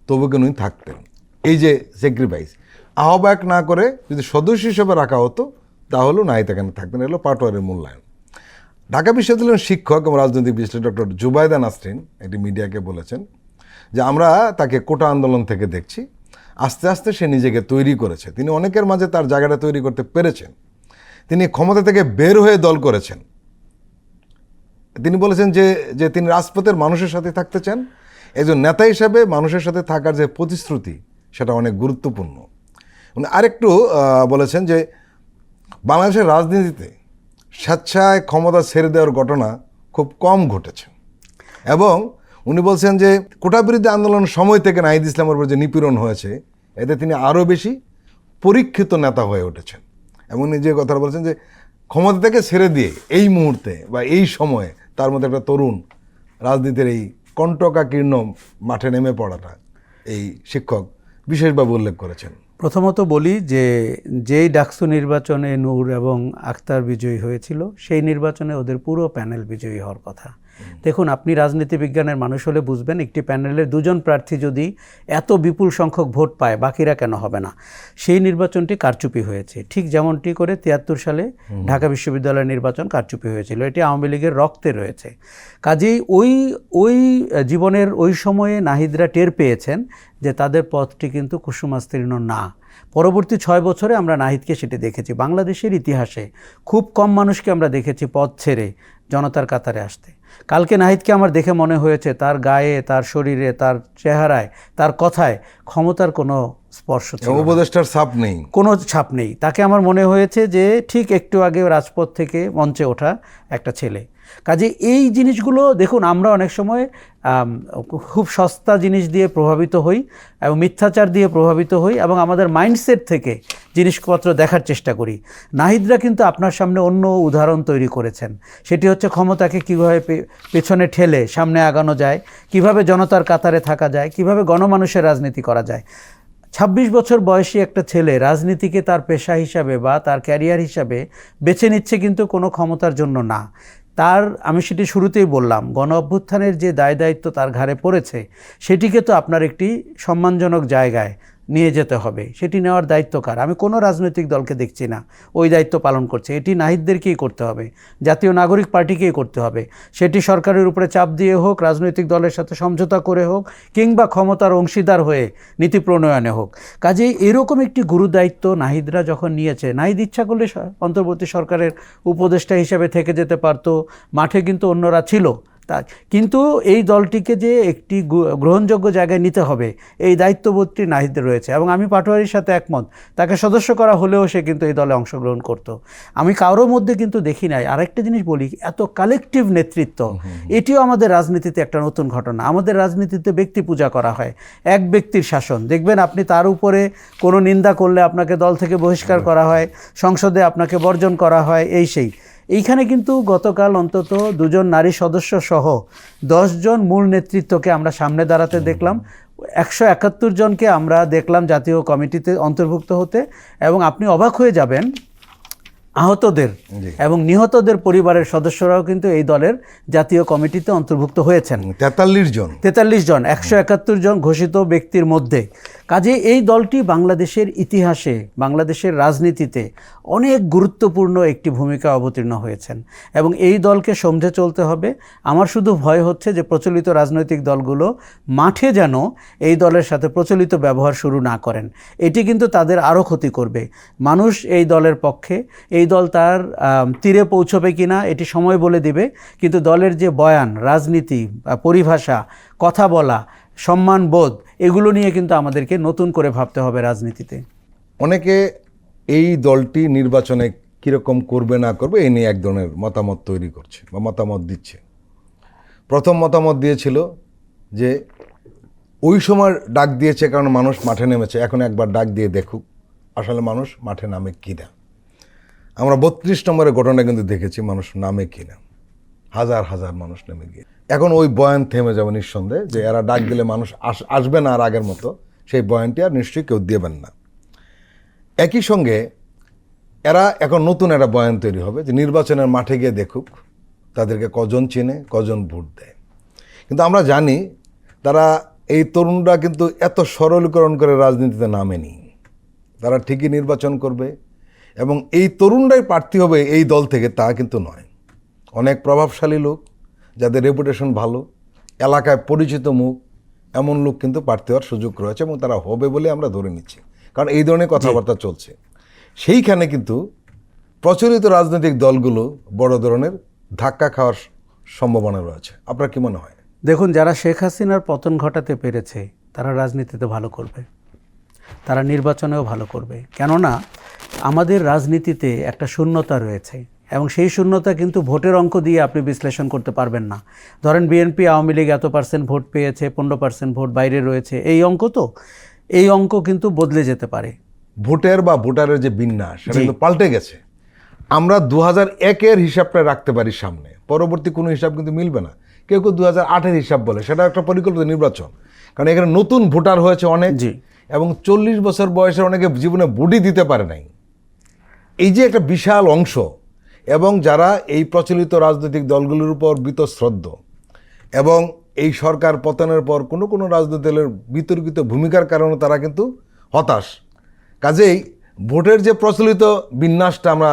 তবু কেন উনি থাকতেন। এই যে স্যাক্রিফাইস, আহ্বায়ক না করে যদি সদস্য হিসেবে রাখা হতো তাহলেও নাহিদ এখানে থাকতেন। এগুলো পাটোয়ারির মূল্যায়ন। ঢাকা বিশ্ববিদ্যালয়ের শিক্ষক এবং রাজনৈতিক বিশ্লেষক ডক্টর জুবাইদা নাসরিন একটি মিডিয়াকে বলেছেন যে আমরা তাকে কোটা আন্দোলন থেকে দেখছি, আস্তে আস্তে সে নিজেকে তৈরি করেছে, তিনি অনেকের মাঝে তার জায়গাটা তৈরি করতে পেরেছেন। তিনি ক্ষমতা থেকে বের হয়ে দল করেছেন। তিনি বলেছেন যে তিনি রাজপথের মানুষের সাথে থাকতে চান। একজন নেতা হিসাবে মানুষের সাথে থাকার যে প্রতিশ্রুতি সেটা অনেক গুরুত্বপূর্ণ। উনি আরেকটু বলেছেন যে বাংলাদেশের রাজনীতিতে স্বেচ্ছায় ক্ষমতা ছেড়ে দেওয়ার ঘটনা খুব কম ঘটেছে, এবং উনি বলছেন যে কোটা বিরোধী আন্দোলনের সময় থেকে নাহিদ ইসলামের উপর যে নিপীড়ন হয়েছে, এতে তিনি আরও বেশি পরীক্ষিত নেতা হয়ে উঠেছেন। এবং উনি যে কথা বলছেন যে ক্ষমতা থেকে ছেড়ে দিয়ে এই মুহূর্তে বা এই সময়ে তার মধ্যে একটা তরুণ রাজনীতির এই কণ্টকাকীর্ণ মাঠে নেমে পড়াটা এই শিক্ষক বিশেষভাবে উল্লেখ করেছেন। প্রথমত বলি যে যেই ডাকসু নির্বাচনে নূর এবং আক্তার বিজয়ী হয়েছিল, সেই নির্বাচনে ওদের পুরো প্যানেল বিজয়ী হওয়ার কথা। দেখুন, আপনি রাজনীতি বিজ্ঞানের মানুষ হলে বুঝবেন, একটি প্যানেলের দুজন প্রার্থী যদি এত বিপুল সংখ্যক ভোট পায়, বাকিরা কেন হবে না? সেই নির্বাচনটি কারচুপি হয়েছে, ঠিক যেমনটি করে 73 সালে ঢাকা বিশ্ববিদ্যালয়ের নির্বাচন কারচুপি হয়েছিল। এটি আওয়ামী লীগের রক্তে রয়েছে। কাজেই ওই জীবনের ওই সময়ে নাহিদরা টের পেয়েছেন যে তাদের পথটি কিন্তু কুসুমাস্তীর্ণ না। পরবর্তী 6 বছরে আমরা নাহিদকে সেটি দেখেছি। বাংলাদেশের ইতিহাসে খুব কম মানুষকে আমরা দেখেছি পথ ছেড়ে জনতার কাতারে আসতে। কালকে নাহিদকে আমার দেখে মনে হয়েছে তার গায়ে, তার শরীরে, তার চেহারায়, তার কথায় ক্ষমতার কোনো স্পর্শ ছিল না, উপদেষ্টার ছাপ নেই, কোনো ছাপ নেই। তাকে আমার মনে হয়েছে যে ঠিক একটু আগে রাজপথ থেকে মঞ্চে ওঠা একটা ছেলে। কাজে এই জিনিসগুলো দেখুন, আমরা অনেক সময় খুব সস্তা জিনিস দিয়ে প্রভাবিত হই এবং মিথ্যাচার দিয়ে প্রভাবিত হই এবং আমাদের মাইন্ডসেট থেকে জিনিসপত্র দেখার চেষ্টা করি। নাহিদরা কিন্তু আপনার সামনে অন্য উদাহরণ তৈরি করেছেন। সেটি হচ্ছে ক্ষমতাকে কীভাবে পেছনে ঠেলে সামনে আগানো যায়, কিভাবে জনতার কাতারে থাকা যায়, কিভাবে গণমানুষের রাজনীতি করা যায়। 26 বছর বয়সী একটা ছেলে রাজনীতিকে তার পেশা হিসাবে বা তার ক্যারিয়ার হিসাবে বেছে নিচ্ছে, কিন্তু কোনো ক্ষমতার জন্য না। আমি সেটি শুরুতেই বললাম, গণ অভ্যুত্থানের যে দায় দায়িত্ব তার ঘাড়ে পড়েছে, সেটিকে তো আপনার একটি সম্মানজনক জায়গায় নিয়ে যেতে হবে। সেটি নেওয়ার দায়িত্ব কার? আমি কোনো রাজনৈতিক দলকে দেখছি না ওই দায়িত্ব পালন করছে। এটি নাহিদদেরকেই করতে হবে, জাতীয় নাগরিক পার্টিকেই করতে হবে। সেটি সরকারের উপরে চাপ দিয়ে হোক, রাজনৈতিক দলের সাথে সমঝোতা করে হোক, কিংবা ক্ষমতার অংশীদার হয়ে নীতি প্রণয়নে হোক। কাজেই এরকম একটি গুরু দায়িত্ব নাহিদরা যখন নিয়েছে, নাহিদ ইচ্ছা করলে অন্তর্বর্তী সরকারের উপদেষ্টা হিসেবে থেকে যেতে পারতো, মাঠে কিন্তু অন্যরা ছিল। কিন্তু এই দলটিকে যে একটি গ্রহণযোগ্য জায়গায় নিতে হবে, এই দায়িত্ববোধটি নাহিদের রয়েছে। এবং আমি পাটোয়ারির সাথে একমত, তাকে সদস্য করা হলেও সে কিন্তু এই দলে অংশগ্রহণ করত। আমি কারোর মধ্যে কিন্তু দেখি নাই। আরেকটা জিনিস বলি, এত কালেকটিভ নেতৃত্ব, এটিও আমাদের রাজনীতিতে একটা নতুন ঘটনা। আমাদের রাজনীতিতে ব্যক্তি পূজা করা হয়, এক ব্যক্তির শাসন। দেখবেন আপনি তার উপরে কোনো নিন্দা করলে আপনাকে দল থেকে বহিষ্কার করা হয়, সংসদে আপনাকে বর্জন করা হয়, সেই এইখানে কিন্তু গতকাল অন্তত 2 নারী সদস্য সহ 10 জন মূল নেতৃত্বকে আমরা সামনে দাঁড়াতে দেখলাম। 171 জনকে আমরা দেখলাম জাতীয় কমিটিতে অন্তর্ভুক্ত হতে। এবং আপনি অবাক হয়ে যাবেন, আহতদের এবং নিহতদের পরিবারের সদস্যরাও কিন্তু এই দলের জাতীয় কমিটিতে অন্তর্ভুক্ত হয়েছেন। 43 জন 171 জন ঘোষিত ব্যক্তির মধ্যে। কাজে এই দলটি বাংলাদেশের ইতিহাসে, বাংলাদেশের রাজনীতিতে অনেক গুরুত্বপূর্ণ একটি ভূমিকা অবতীর্ণ হয়েছেন এবং এই দলকে সমঝে চলতে হবে। আমার শুধু ভয় হচ্ছে যে প্রচলিত রাজনৈতিক দলগুলো মাঠে যেন এই দলের সাথে প্রচলিত ব্যবহার শুরু না করেন। এটি কিন্তু তাদের আরও ক্ষতি করবে। মানুষ এই দলের পক্ষে। এই দল তার তীরে পৌঁছবে কিনা এটি সময় বলে দিবে, কিন্তু দলের যে বয়ান, রাজনীতি, পরিভাষা, কথা বলা, সম্মানবোধ, এগুলো নিয়ে কিন্তু আমাদেরকে নতুন করে ভাবতে হবে রাজনীতিতে। অনেকে এই দলটি নির্বাচনে কীরকম করবে না করবে এই নিয়ে এক ধরনের মতামত তৈরি করছে বা মতামত দিচ্ছে। প্রথম মতামত দিয়েছিল যে ওই সময় ডাক দিয়েছে কারণ মানুষ মাঠে নেমেছে, এখন একবার ডাক দিয়ে দেখুক আসলে মানুষ মাঠে নামে কিনা। আমরা 32 নম্বরের ঘটনা কিন্তু দেখেছি মানুষ নামে কিনা, হাজার হাজার মানুষ নেমে গিয়ে। এখন ওই বয়ান থেমে যাবে নিঃসন্দেহে, যে এরা ডাক দিলে মানুষ আসবে না আর আগের মতো, সেই বয়ানটি আর নিশ্চয়ই কেউ দেবেন না। একই সঙ্গে এরা এখন নতুন একটা বয়ান তৈরি হবে যে নির্বাচনের মাঠে গিয়ে দেখুক তাদেরকে কজন চেনে, কজন ভোট দেয়। কিন্তু আমরা জানি তারা, এই তরুণরা কিন্তু এত সরলীকরণ করে রাজনীতিতে নামেনি। তারা ঠিকই নির্বাচন করবে এবং এই তরুণরাই প্রার্থী হবে এই দল থেকে, তা কিন্তু নয়। অনেক প্রভাবশালী লোক যাদের রেপুটেশন ভালো, এলাকায় পরিচিত মুখ, এমন লোক কিন্তু প্রার্থী হওয়ার সুযোগ রয়েছে এবং তারা হবে বলে আমরা ধরে নিচ্ছি, কারণ এই ধরনের কথাবার্তা চলছে। সেইখানে কিন্তু প্রচলিত রাজনৈতিক দলগুলো বড় ধরনের ধাক্কা খাওয়ার সম্ভাবনা রয়েছে। আপনার কি মনে হয়? দেখুন, যারা শেখ হাসিনার পতন ঘটাতে পেরেছে তারা রাজনীতিতে ভালো করবে, তারা নির্বাচনেও ভালো করবে। কেননা আমাদের রাজনীতিতে একটা শূন্যতা রয়েছে এবং সেই শূন্যতা কিন্তু ভোটের অঙ্ক দিয়ে আপনি বিশ্লেষণ করতে পারবেন না। ধরেন বিএনপি আওয়ামী লীগ এত % ভোট পেয়েছে, 15% ভোট বাইরে রয়েছে, এই অঙ্ক তো, এই অঙ্ক কিন্তু বদলে যেতে পারে। ভোটের বা ভোটারের যে বিন্যাস সেটা কিন্তু পাল্টে গেছে। আমরা 2001-এর হিসাবটা রাখতে পারি সামনে, পরবর্তী কোনো হিসাব কিন্তু মিলবে না। কেউ কেউ 2008-এর হিসাব বলে, সেটা একটা পরিকল্পিত নির্বাচন, কারণ এখানে নতুন ভোটার হয়েছে অনেক, এবং 40 বছর বয়সের অনেকে জীবনে ভোটই দিতে পারে নাই। এই যে একটা বিশাল অংশ, এবং যারা এই প্রচলিত রাজনৈতিক দলগুলোর উপর বীতশ্রদ্ধ এবং এই সরকার পতনের পর কোনো কোনো রাজনৈতিক দলের বিতর্কিত ভূমিকার কারণে তারা কিন্তু হতাশ। কাজেই ভোটের যে প্রচলিত বিন্যাসটা আমরা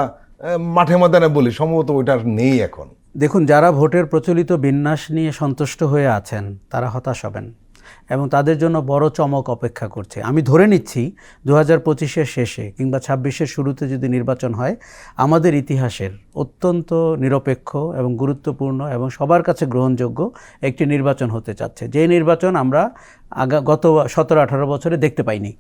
মাঠে ময়দানে বলি, সম্ভবত ওইটা নেই এখন। দেখুন, যারা ভোটের প্রচলিত বিন্যাস নিয়ে সন্তুষ্ট হয়ে আছেন তারা হতাশ হবেন এবং তাদের জন্য বড় চমক অপেক্ষা করছে। আমি ধরে নিচ্ছি 2025-এর শেষে কিংবা 26-এর শুরুতে যদি নির্বাচন হয়, আমাদের ইতিহাসের অত্যন্ত নিরপেক্ষ এবং গুরুত্বপূর্ণ এবং সবার কাছে গ্রহণযোগ্য একটি নির্বাচন হতে যাচ্ছে, যে নির্বাচন আমরা গত 17-18 বছরে দেখতে পাইনি।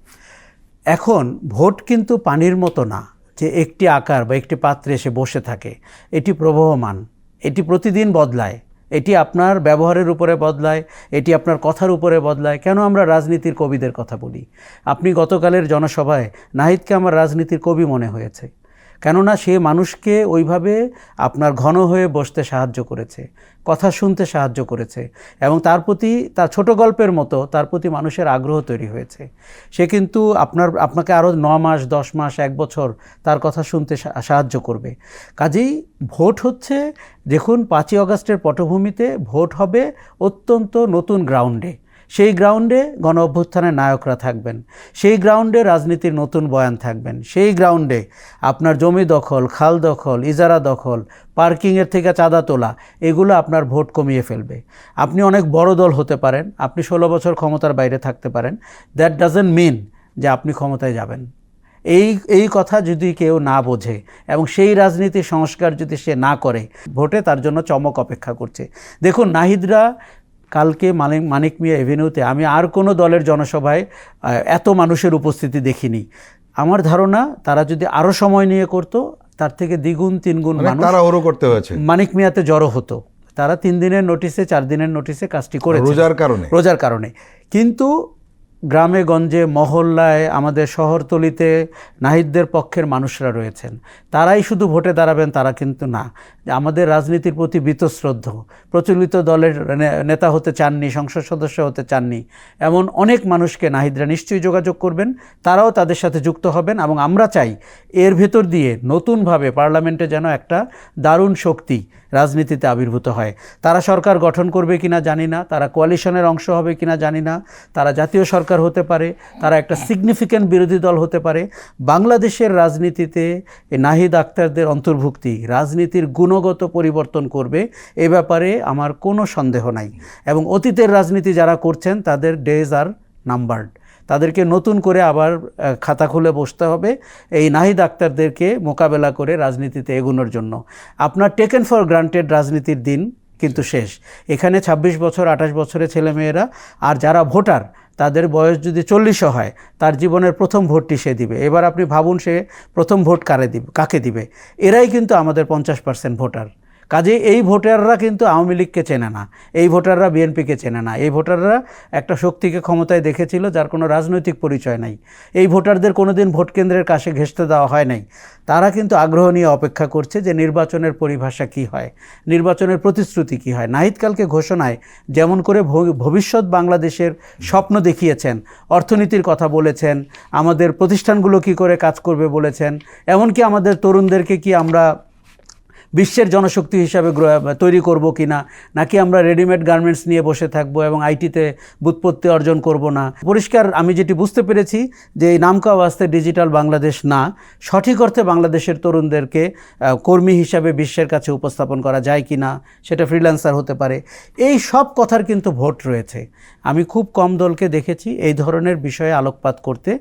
এখন ভোট কিন্তু পানির মতো না যে একটি আকার বা একটি পাত্রে এসে বসে থাকে, এটি প্রবহমান, এটি প্রতিদিন বদলায়, এটি আপনার ব্যবহারের উপরে বদলায়, এটি আপনার কথার উপরে বদলায়। কেন আমরা রাজনীতির কবিদের কথা বলি? আপনি গতকালের জনসভায় নাহিদকে আমার রাজনীতির কবি মনে হয়েছে, কেননা সে মানুষকে ওইভাবে আপনার ঘন হয়ে বসতে সাহায্য করেছে, কথা শুনতে সাহায্য করেছে, এবং তার প্রতি, তার ছোট গল্পের মতো তার প্রতি মানুষের আগ্রহ তৈরি হয়েছে। সে কিন্তু আপনাকে আরও 9 মাস 10 মাস 1 বছর তার কথা শুনতে সাহায্য করবে। কাজেই ভোট হচ্ছে, দেখুন 5ই আগস্টের পটভূমিতে ভোট হবে অত্যন্ত নতুন গ্রাউন্ডে। সেই গ্রাউন্ডে গণ অভ্যুত্থানের নায়করা থাকবেন, সেই গ্রাউন্ডে রাজনীতির নতুন বয়ান থাকবেন, সেই গ্রাউন্ডে আপনার জমি দখল, খাল দখল, ইজারা দখল, পার্কিংয়ের থেকে চাঁদা তোলা, এগুলো আপনার ভোট কমিয়ে ফেলবে। আপনি অনেক বড় দল হতে পারেন, আপনি 16 বছর ক্ষমতার বাইরে থাকতে পারেন, দ্যাট ডাজন্ট মিন যে আপনি ক্ষমতায় যাবেন। এই কথা যদি কেউ না বোঝে এবং সেই রাজনীতির সংস্কার যদি সে না করে, ভোটে তার জন্য চমক অপেক্ষা করছে। দেখুন, নাহিদরা কালকে মানিক মিয়া এভিনিউতে আমি আর কোনো দলের জনসভায় এত মানুষের উপস্থিতি দেখিনি। আমার ধারণা তারা যদি আরও সময় নিয়ে করতো, তার থেকে দ্বিগুণ 3 গুণ মানুষ তাড়াহুড়ো করতে হয়েছে, মানিক মিয়াতে জড়ো হতো। তারা 3 দিনের নোটিশে 4 দিনের নোটিশে কাজটি করেছে রোজার কারণে। কিন্তু গ্রামে গঞ্জে মহল্লায় আমাদের শহরতলিতে নাহিদদের পক্ষের মানুষরা রয়েছেন, তারাই শুধু ভোটে দাঁড়াবেন তারা কিন্তু না। আমাদের রাজনীতির প্রতি বীতশ্রদ্ধ, প্রচলিত দলের নেতা হতে চাননি, সংসদ সদস্য হতে চাননি, এমন অনেক মানুষকে নাহিদরা নিশ্চয়ই যোগাযোগ করবেন, তারাও তাদের সাথে যুক্ত হবেন। এবং আমরা চাই এর ভেতর দিয়ে নতুনভাবে পার্লামেন্টে যেন একটা দারুণ শক্তি রাজনীতিতে আবির্ভূত হয়। তারা সরকার গঠন করবে কিনা জানি না, তারা কোয়ালিশনের অংশ হবে কিনা জানি না, তারা জাতীয় সরকার হতে পারে, তারা একটা সিগনিফিক্যান্ট বিরোধী দল হতে পারে। বাংলাদেশের রাজনীতিতে নাহিদ আক্তারদের অন্তর্ভুক্তি রাজনীতির গুণগত পরিবর্তন করবে, এ ব্যাপারে আমার কোনো সন্দেহ নাই। এবং অতীতের রাজনীতি যারা করছেন তাদের ডেজ আর নাম্বারড, তাদেরকে নতুন করে আবার খাতা খুলে বসতে হবে এই নাহিদ আক্তারদেরকে মোকাবেলা করে রাজনীতিতে এগোনোর জন্য। আপনার টেকেন ফর গ্রান্টেড রাজনীতির দিন কিন্তু শেষ। এখানে 26 বছর 28 বছরের ছেলেমেয়েরা আর যারা ভোটার, তাদের বয়স যদি 40 হয়, তার জীবনের প্রথম ভোটটি সে দিবে। এবার আপনি ভাবুন সে প্রথম ভোট কাকে দিবে? এরাই কিন্তু আমাদের 50% ভোটার। কাজে এই ভোটাররা কিন্তু আওয়ামী লীগকে চেনে না, এই ভোটাররা বিএনপিকে চেনে না, এই ভোটাররা একটা শক্তিকে ক্ষমতায় দেখেছিল যার কোনো রাজনৈতিক পরিচয় নাই। এই ভোটারদের কোনোদিন ভোট কেন্দ্রের কাছে ঘেঁষতে দেওয়া হয় নাই। তারা কিন্তু আগ্রহ নিয়ে অপেক্ষা করছে যে নির্বাচনের পরিভাষা কি হয়, নির্বাচনের প্রতিশ্রুতি কি হয়। নাহিদ কালকে ঘোষণায় যেমন করে ভবিষ্যৎ বাংলাদেশের স্বপ্ন দেখিয়েছেন, অর্থনীতির কথা বলেছেন, আমাদের প্রতিষ্ঠানগুলো কি করে কাজ করবে বলেছেন, এমনকি আমাদের তরুণদেরকে কি আমরা বিশ্বের জনশক্তি হিসাবে তৈরি করব কি না, নাকি আমরা রেডিমেড গার্মেন্টস নিয়ে বসে থাকবো এবং আইটিতে ব্যুৎপত্তি অর্জন করব না। পরিষ্কার আমি যেটি বুঝতে পেরেছি যে এই নামকা ওয়াস্তে ডিজিটাল বাংলাদেশ না, সঠিক অর্থে বাংলাদেশের তরুণদেরকে কর্মী হিসাবে বিশ্বের কাছে উপস্থাপন করা যায় কি না, সেটা ফ্রিল্যান্সার হতে পারে। এই সব কথার কিন্তু ভোট রয়েছে। আমি খুব কম দলকে দেখেছি এই ধরনের বিষয়ে আলোকপাত করতে।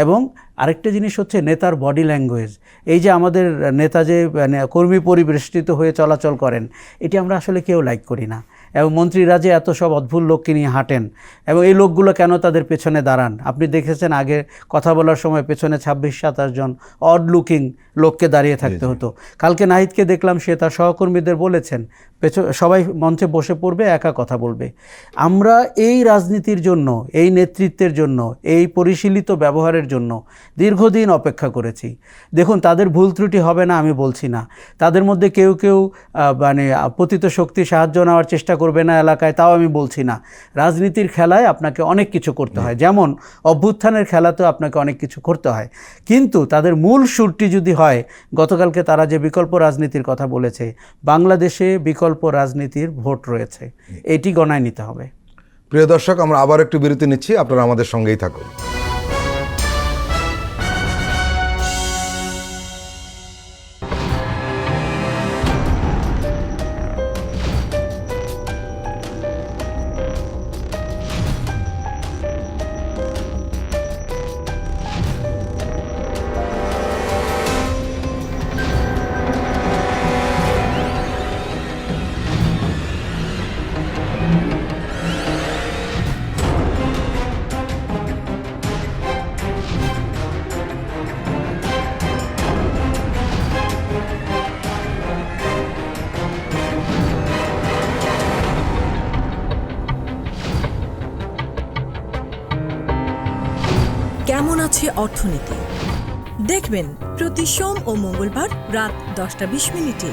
এবং আরেকটা জিনিস হচ্ছে নেতার বডি ল্যাঙ্গুয়েজ। এই যে আমাদের নেতা যে কর্মী পরিবেষ্টিত হয়ে চলাচল করেন, এটি আমরা আসলে কেউ লাইক করি না। এবং মন্ত্রীরা যে এত সব অদ্ভুত লোককে নিয়ে হাঁটেন এবং এই লোকগুলো কেন তাদের পেছনে দাঁড়ান, আপনি দেখেছেন আগে কথা বলার সময় পেছনে 26-27 জন অড লুকিং লোককে দাঁড়িয়ে থাকতে হতো। কালকে নাহিদকে দেখলাম সে তার সহকর্মীদের বলেছেন সবাই মঞ্চে বসে পড়বে, একা কথা বলবে। আমরা এই রাজনীতির জন্য, এই নেতৃত্বের জন্য, এই পরিশীলিত ব্যবহারের জন্য দীর্ঘদিন অপেক্ষা করেছি। দেখুন, তাদের ভুল ত্রুটি হবে না আমি বলছি না, তাদের মধ্যে কেউ কেউ মানে পতিত শক্তি সাহায্য নেওয়ার চেষ্টা করবে না এলাকায়, তাও আমি বলছি না। রাজনীতির খেলায় আপনাকে অনেক কিছু করতে হয়, যেমন অভ্যুত্থানের খেলাতেও আপনাকে অনেক কিছু করতে হয়। কিন্তু তাদের মূল সুরটি যদি হয়, গতকালকে তারা যে বিকল্প রাজনীতির কথা বলেছে, বাংলাদেশে বিকল্প রাজনীতির ভোট রয়েছে, এটি গণায় নিতে হবে। প্রিয় দর্শক, আমরা আবার একটু বিরতি নিচ্ছি, আপনারা আমাদের সঙ্গেই থাকুন। কেমন আছে অর্থনীতি দেখবেন প্রতি সোম ও মঙ্গলবার রাত 10:20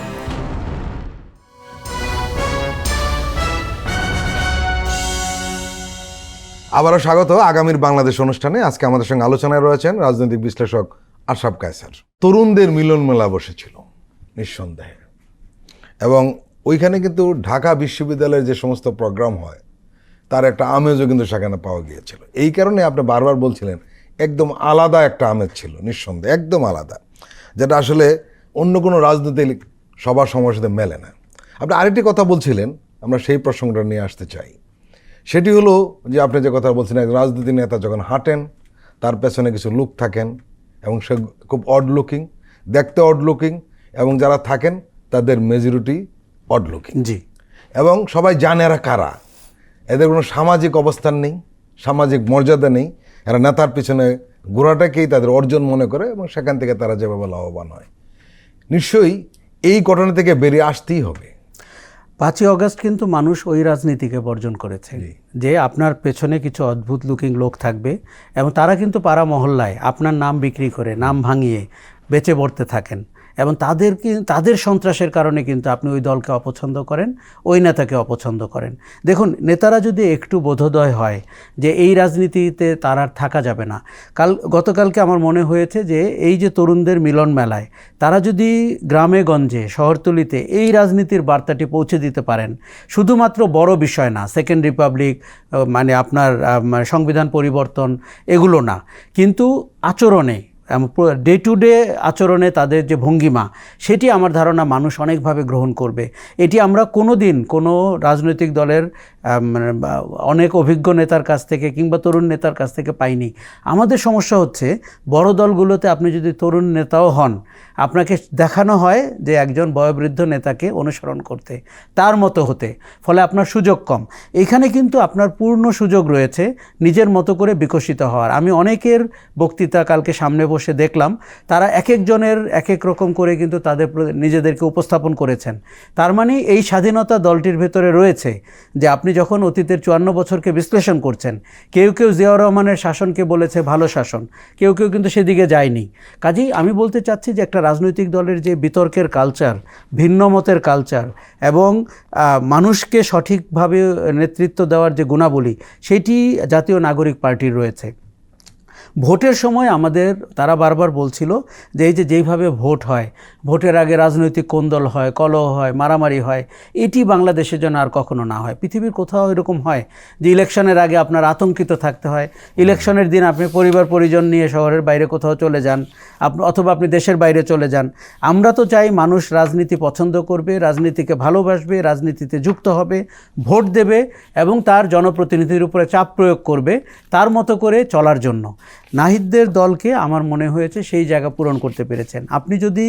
আবারও স্বাগত আগামীর বাংলাদেশ অনুষ্ঠানে। আজকে আমাদের সঙ্গে আলোচনায় রয়েছেন রাজনৈতিক বিশ্লেষক আশরাফ কায়সার। তরুণদের মিলন মেলা বসেছিল নিঃসন্দেহে, এবং ওইখানে কিন্তু ঢাকা বিশ্ববিদ্যালয়ের যে সমস্ত প্রোগ্রাম হয় তার একটা আমেজও কিন্তু সেখানে পাওয়া গিয়েছিল। এই কারণে আপনি বারবার বলছিলেন একদম আলাদা একটা আমেজ ছিল, নিঃসন্দেহে একদম আলাদা, যেটা আসলে অন্য কোনো রাজনৈতিক সবার সময়ের সাথে মেলে না। আপনি আরেকটি কথা বলছিলেন, আমরা সেই প্রসঙ্গটা নিয়ে আসতে চাই। সেটি হলো যে আপনি যে কথা বলছেন, একজন রাজনীতি নেতা যখন হাঁটেন তার পেছনে কিছু লোক থাকেন এবং সে খুব অড লুকিং, দেখতে অড লুকিং, এবং যারা থাকেন তাদের মেজরিটি অড লুকিং। জি, এবং সবাই জানে এরা কারা, এদের কোনো সামাজিক অবস্থান নেই, সামাজিক মর্যাদা নেই, এরা নেতার পিছনে ঘোরাটাকেই তাদের অর্জন মনে করে এবং সেখান থেকে তারা যেভাবে লাভবান হয়। নিশ্চয়ই এই ঘটনা থেকে বেরিয়ে আসতেই হবে। 5ই অগস্ট কিন্তু মানুষ ওই রাজনীতিকে বর্জন করেছে, যে আপনার পেছনে কিছু অদ্ভুত লুকিং লোক থাকবে এবং তারা কিন্তু পাড়া মহল্লায় আপনার নাম বিক্রি করে, নাম ভাঙিয়ে বেঁচে পড়তে থাকেন, এবং তাদের সন্ত্রাসের কারণে কিন্তু আপনি ওই দলকে অপছন্দ করেন, ওই নেতাকে অপছন্দ করেন। দেখুন, নেতারা যদি একটু বোধোদয় হয় যে এই রাজনীতিতে তার আর থাকা যাবে না। গতকালকে আমার মনে হয়েছে যে এই যে তরুণদের মিলন মেলায় তারা যদি গ্রামে গঞ্জে শহরতলিতে এই রাজনীতির বার্তাটি পৌঁছে দিতে পারেন, শুধুমাত্র বড় বিষয় না, সেকেন্ড রিপাবলিক মানে আপনার সংবিধান পরিবর্তন এগুলো না, কিন্তু আচরণে, ডে টু ডে আচরণে তাদের যে ভঙ্গিমা, সেটি আমার ধারণা মানুষ অনেকভাবে গ্রহণ করবে। এটি আমরা কোনো দিন কোনো রাজনৈতিক দলের অনেক অভিজ্ঞ নেতার কাছ থেকে কিংবা তরুণ নেতার কাছ থেকে পাইনি। আমাদের সমস্যা হচ্ছে বড় দলগুলোতে আপনি যদি তরুণ নেতাও হন, আপনাকে দেখানো হয় যে একজন বয়োবৃদ্ধ নেতাকে অনুসরণ করতে, তার মতো হতে, ফলে আপনার সুযোগ কম। এখানে কিন্তু আপনার পূর্ণ সুযোগ রয়েছে নিজের মতো করে বিকশিত হওয়ার। আমি অনেকের বক্তৃতা কালকে সামনে বসে দেখলাম, তারা এক একজনের এক এক রকম করে কিন্তু তাদের নিজেদেরকে উপস্থাপন করেছেন। তার মানে এই স্বাধীনতা দলটির ভেতরে রয়েছে যে আপনি যখন অতীতের 54 বছরকে বিশ্লেষণ করছেন, কেউ কেউ জিয়াউর রহমানের শাসনকে বলেছে ভালো শাসন, কেউ কেউ কিন্তু সেদিকে যায়নি। কাজেই আমি বলতে চাচ্ছি যে একটা রাজনৈতিক দলের যে বিতর্কের কালচার, ভিন্ন মতের কালচার এবং মানুষকে সঠিকভাবে নেতৃত্ব দেওয়ার যে গুণাবলী, সেটি জাতীয় নাগরিক পার্টির রয়েছে। ভোটের সময় আমাদের তারা বারবার বলছিল যে এই যে যেইভাবে ভোট হয়, ভোটের আগে রাজনৈতিক কোন্দল হয়, কলহ হয়, মারামারি হয়, এটি বাংলাদেশের জন্য আর কখনো না হয়। পৃথিবীর কোথাও এরকম হয় যে ইলেকশনের আগে আপনার আতঙ্কিত থাকতে হয়, ইলেকশনের দিন আপনি পরিবার পরিজন নিয়ে শহরের বাইরে কোথাও চলে যান, অথবা আপনি দেশের বাইরে চলে যান। আমরা তো চাই মানুষ রাজনীতি পছন্দ করবে, রাজনীতিকে ভালোবাসবে, রাজনীতিতে যুক্ত হবে, ভোট দেবে এবং তার জনপ্রতিনিধির উপরে চাপ প্রয়োগ করবে তার মতো করে চলার জন্য। নাহিদদের দলকে আমার মনে হয়েছে সেই জায়গা পূরণ করতে পেরেছেন। আপনি যদি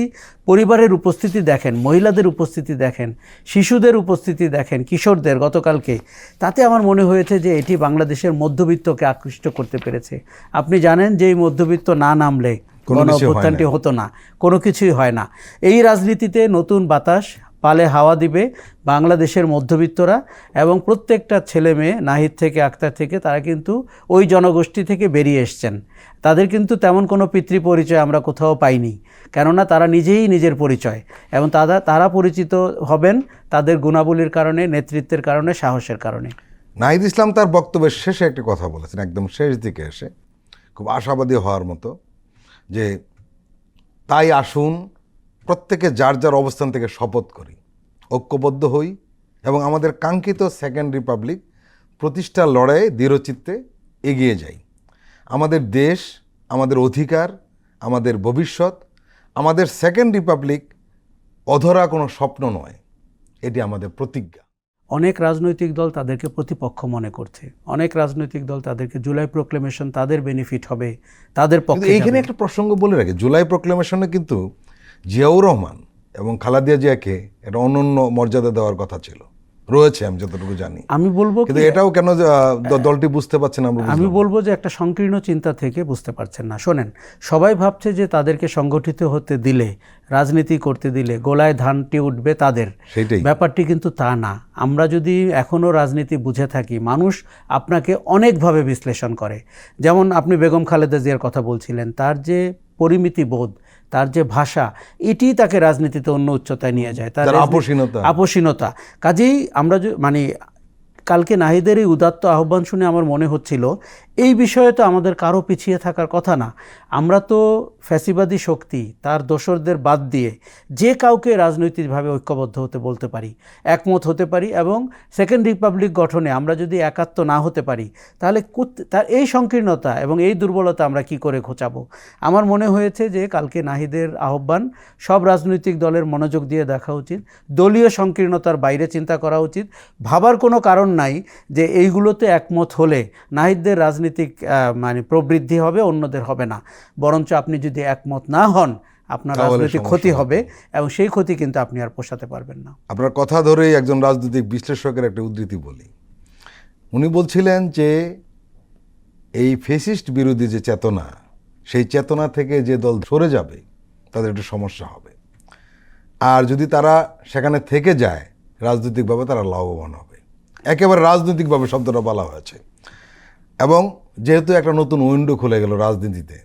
পরিবারের উপস্থিতি দেখেন, মহিলাদের উপস্থিতি দেখেন, শিশুদের উপস্থিতি দেখেন, কিশোরদের গতকালকে, তাতে আমার মনে হয়েছে যে এটি বাংলাদেশের মধ্যবিত্তকে আকৃষ্ট করতে পেরেছে। আপনি জানেন যে এই মধ্যবিত্ত না নামলে গণঅভ্যুত্থানটি হতো না, কোনো কিছুই হয় না। এই রাজনীতিতে নতুন বাতাস পালে হাওয়া দিবে বাংলাদেশের মধ্যবিত্তরা, এবং প্রত্যেকটা ছেলে মেয়ে নাহিদ থেকে আক্তার থেকে তারা কিন্তু ওই জনগোষ্ঠী থেকে বেরিয়ে এসছেন। তাদের কিন্তু তেমন কোনো পিতৃ পরিচয় আমরা কোথাও পাইনি, কেননা তারা নিজেই নিজের পরিচয়, এবং তারা পরিচিত হবেন তাদের গুণাবলীর কারণে, নেতৃত্বের কারণে, সাহসের কারণে। নাহিদ ইসলাম তার বক্তব্যের শেষে একটি কথা বলেছেন, একদম শেষ দিকে এসে, খুব আশাবাদী হওয়ার মতো, যে তাই আসুন প্রত্যেকে যার যার অবস্থান থেকে শপথ করি, ঐক্যবদ্ধ হই এবং আমাদের কাঙ্ক্ষিত সেকেন্ড রিপাবলিক প্রতিষ্ঠার লড়াইয়ে দৃঢ়চিত্তে এগিয়ে যাই। আমাদের দেশ, আমাদের অধিকার, আমাদের ভবিষ্যৎ, আমাদের সেকেন্ড রিপাবলিক অধরা কোনো স্বপ্ন নয়, এটি আমাদের প্রতিজ্ঞা। অনেক রাজনৈতিক দল তাদেরকে প্রতিপক্ষ মনে করছে, অনেক রাজনৈতিক দল তাদেরকে জুলাই প্রোক্লেমেশন তাদের বেনিফিট হবে, তাদের পক্ষে। এইখানে একটা প্রসঙ্গ বলে রাখি, জুলাই প্রোক্লেমেশনে কিন্তু জিয়াউর রহমান এবং খালেদা জিয়াকে একটা অনন্য মর্যাদা দেওয়ার কথা ছিল, রয়েছে আমি যতটুকু জানি। আমি বলবো কিন্তু এটাও কেন দলটি বুঝতে পারছে না, আমি বলবো যে একটা সংকীর্ণ চিন্তা থেকে বুঝতে পারছেন না। শোনেন, সবাই ভাবছে যে তাদেরকে সংগঠিত হতে দিলে, রাজনীতি করতে দিলে গোলায় ধানটি উঠবে তাদের, সেটাই ব্যাপারটি কিন্তু তা না। আমরা যদি এখনও রাজনীতি বুঝে থাকি, মানুষ আপনাকে অনেকভাবে বিশ্লেষণ করে। যেমন আপনি বেগম খালেদা জিয়ার কথা বলছিলেন, তার যে পরিমিতি বোধ, তার যে ভাষা, এটি তাকে রাজনীতিতে অন্য উচ্চতায় নিয়ে যায়, তার আপোষহীনতা। কাজেই আমরা মানে কালকে নাহিদের এই উদাত্ত আহ্বান শুনে আমার মনে হচ্ছিল এই বিষয়ে তো আমাদের কারো পিছিয়ে থাকার কথা না। আমরা তো ফ্যাসিবাদী শক্তি, তার দোসরদের বাদ দিয়ে যে কাউকে রাজনৈতিকভাবে ঐক্যবদ্ধ হতে বলতে পারি, একমত হতে পারি, এবং সেকেন্ড রিপাবলিক গঠনে আমরা যদি একাত্ম না হতে পারি, তাহলে তার এই সংকীর্ণতা এবং এই দুর্বলতা আমরা কি করে ঘোচাবো? আমার মনে হয়েছে যে কালকে নাহিদের আহ্বান সব রাজনৈতিক দলের মনোযোগ দিয়ে দেখা উচিত, দলীয় সংকীর্ণতার বাইরে চিন্তা করা উচিত। ভাবার কোনো কারণ নাই যে এইগুলোতে একমত হলে নাহিদদের রাজনীতিক মানে প্রবৃদ্ধি হবে, অন্যদের হবে না। বরঞ্চ আপনি যদি একমত না হন, আপনার রাজনৈতিক ক্ষতি হবে, এবং সেই ক্ষতি কিন্তু আপনি আর পোষাতে পারবেন না। আপনার কথা ধরেই একজন রাজনৈতিক বিশ্লেষকের একটা উদ্ধৃতি বলি। উনি বলছিলেন যে এই ফ্যাসিস্ট বিরোধী যে চেতনা, সেই চেতনা থেকে যে দল সরে যাবে তাদের একটু সমস্যা হবে, আর যদি তারা সেখানে থেকে যায় রাজনৈতিকভাবে তারা লাভবান হবে। একেবারে রাজনৈতিকভাবে শব্দটা বলা হয়েছে। এবং যেহেতু একটা নতুন উইন্ডো খুলে গেল রাজনীতিতে,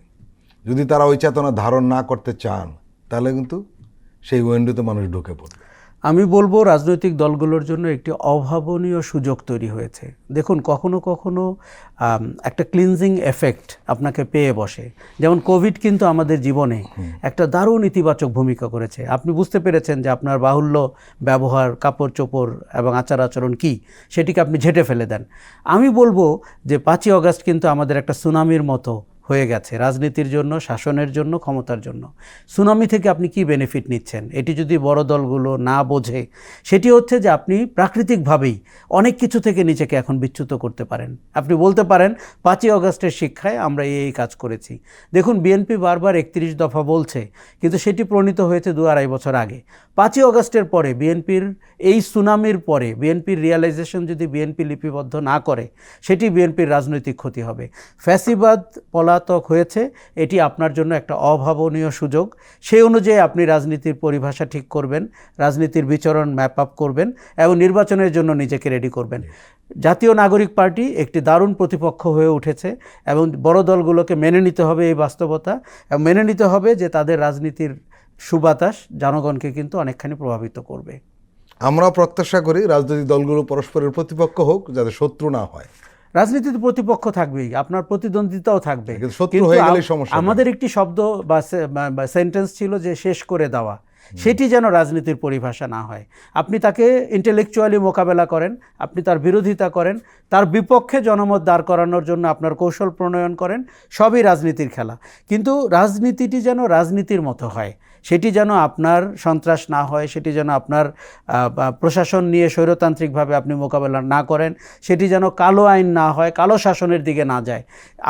যদি তারা ওই চেতনা ধারণ না করতে চান, তাহলে কিন্তু সেই উইন্ডোতে মানুষ ঢুকে পড়বে। আমি বলবো রাজনৈতিক দলগুলোর জন্য একটি অভাবনীয় সুযোগ তৈরি হয়েছে। দেখুন, কখনো কখনো একটা ক্লিনজিং এফেক্ট আপনাকে পেয়ে বসে। যেমন কোভিড কিন্তু আমাদের জীবনে একটা দারুণ ইতিবাচক ভূমিকা করেছে। আপনি বুঝতে পেরেছেন যে আপনার বাহুল্য ব্যবহার, কাপড় চোপড় এবং আচার আচরণ কী, সেটিকে আপনি ঝেঁটে ফেলে দেন। আমি বলবো যে 5ই অগাস্ট কিন্তু আমাদের একটা সুনামির মতো হয়ে গেছে, রাজনীতির জন্য, শাসনের জন্য, ক্ষমতার জন্য। সুনামি থেকে আপনি কি বেনিফিট নিচ্ছেন, এটি যদি বড় দলগুলো না বোঝে, সেটি হচ্ছে যে আপনি প্রাকৃতিকভাবেই অনেক কিছু থেকে নিজেকে এখন বিচ্যুত করতে পারেন। আপনি বলতে পারেন 5ই অগাস্টের শিক্ষায় আমরা এই কাজ করেছি। দেখুন, বিএনপি বারবার 31 দফা বলছে, কিন্তু সেটি প্রণীত হয়েছে 2-2.5 বছর আগে। 5ই অগাস্টের পরে বিএনপির এই সুনামির পরে বিএনপির রিয়ালাইজেশন যদি বিএনপি লিপিবদ্ধ না করে, সেটি বিএনপির রাজনৈতিক ক্ষতি হবে। ফ্যাসিবাদ পলাতক হয়েছে, এটি আপনার জন্য একটা অভাবনীয় সুযোগ। সেই অনুযায়ী আপনি রাজনীতির পরিভাষা ঠিক করবেন, রাজনীতির বিচরণ ম্যাপ আপ করবেন এবং নির্বাচনের জন্য নিজেকে রেডি করবেন। জাতীয় নাগরিক পার্টি একটি দারুণ প্রতিপক্ষ হয়ে উঠেছে, এবং বড় দলগুলোকে মেনে নিতে হবে এই বাস্তবতা, এবং মেনে নিতে হবে যে তাদের রাজনীতির সুবাতাস জনগণকে কিন্তু অনেকখানি প্রভাবিত করবে। আমরা প্রত্যাশা করি রাজনৈতিক দলগুলো পরস্পরের প্রতিপক্ষ হোক, যাতে শত্রু না হয়। রাজনীতিতে প্রতিপক্ষ থাকবেই, আপনার প্রতিদ্বন্দ্বিতাও থাকবে, কিন্তু শত্রু হয়ে গেলেই সমস্যা নেই। আমাদের একটি শব্দ বা সেন্টেন্স ছিল যে শেষ করে দেওয়া, সেটি যেন রাজনীতির পরিভাষা না হয়। আপনি তাকে ইন্টেলেকচুয়ালি মোকাবেলা করেন, আপনি তার বিরোধিতা করেন, তার বিপক্ষে জনমত দাঁড় করানোর জন্য আপনার কৌশল প্রণয়ন করেন, সবই রাজনীতির খেলা। কিন্তু রাজনীতিটি যেন রাজনীতির মতো হয়, সেটি যেন আপনার সন্ত্রাস না হয়, সেটি যেন আপনার প্রশাসন নিয়ে স্বৈরতান্ত্রিকভাবে আপনি মোকাবেলা না করেন, সেটি যেন কালো আইন না হয়, কালো শাসনের দিকে না যায়।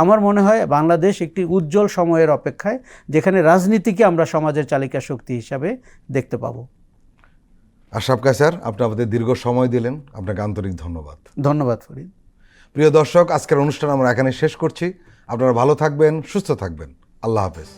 আমার মনে হয় বাংলাদেশ একটি উজ্জ্বল সময়ের অপেক্ষায়, যেখানে রাজনীতিকে আমরা সমাজের চালিকা শক্তি হিসাবে দেখতে পাবো। আশরাফ কায়সার, আপনি আমাদের দীর্ঘ সময় দিলেন, আপনাকে আন্তরিক ধন্যবাদ। ধন্যবাদ ফরিদ। প্রিয় দর্শক, আজকের অনুষ্ঠান আমরা এখানে শেষ করছি। আপনারা ভালো থাকবেন, সুস্থ থাকবেন। আল্লাহ হাফেজ।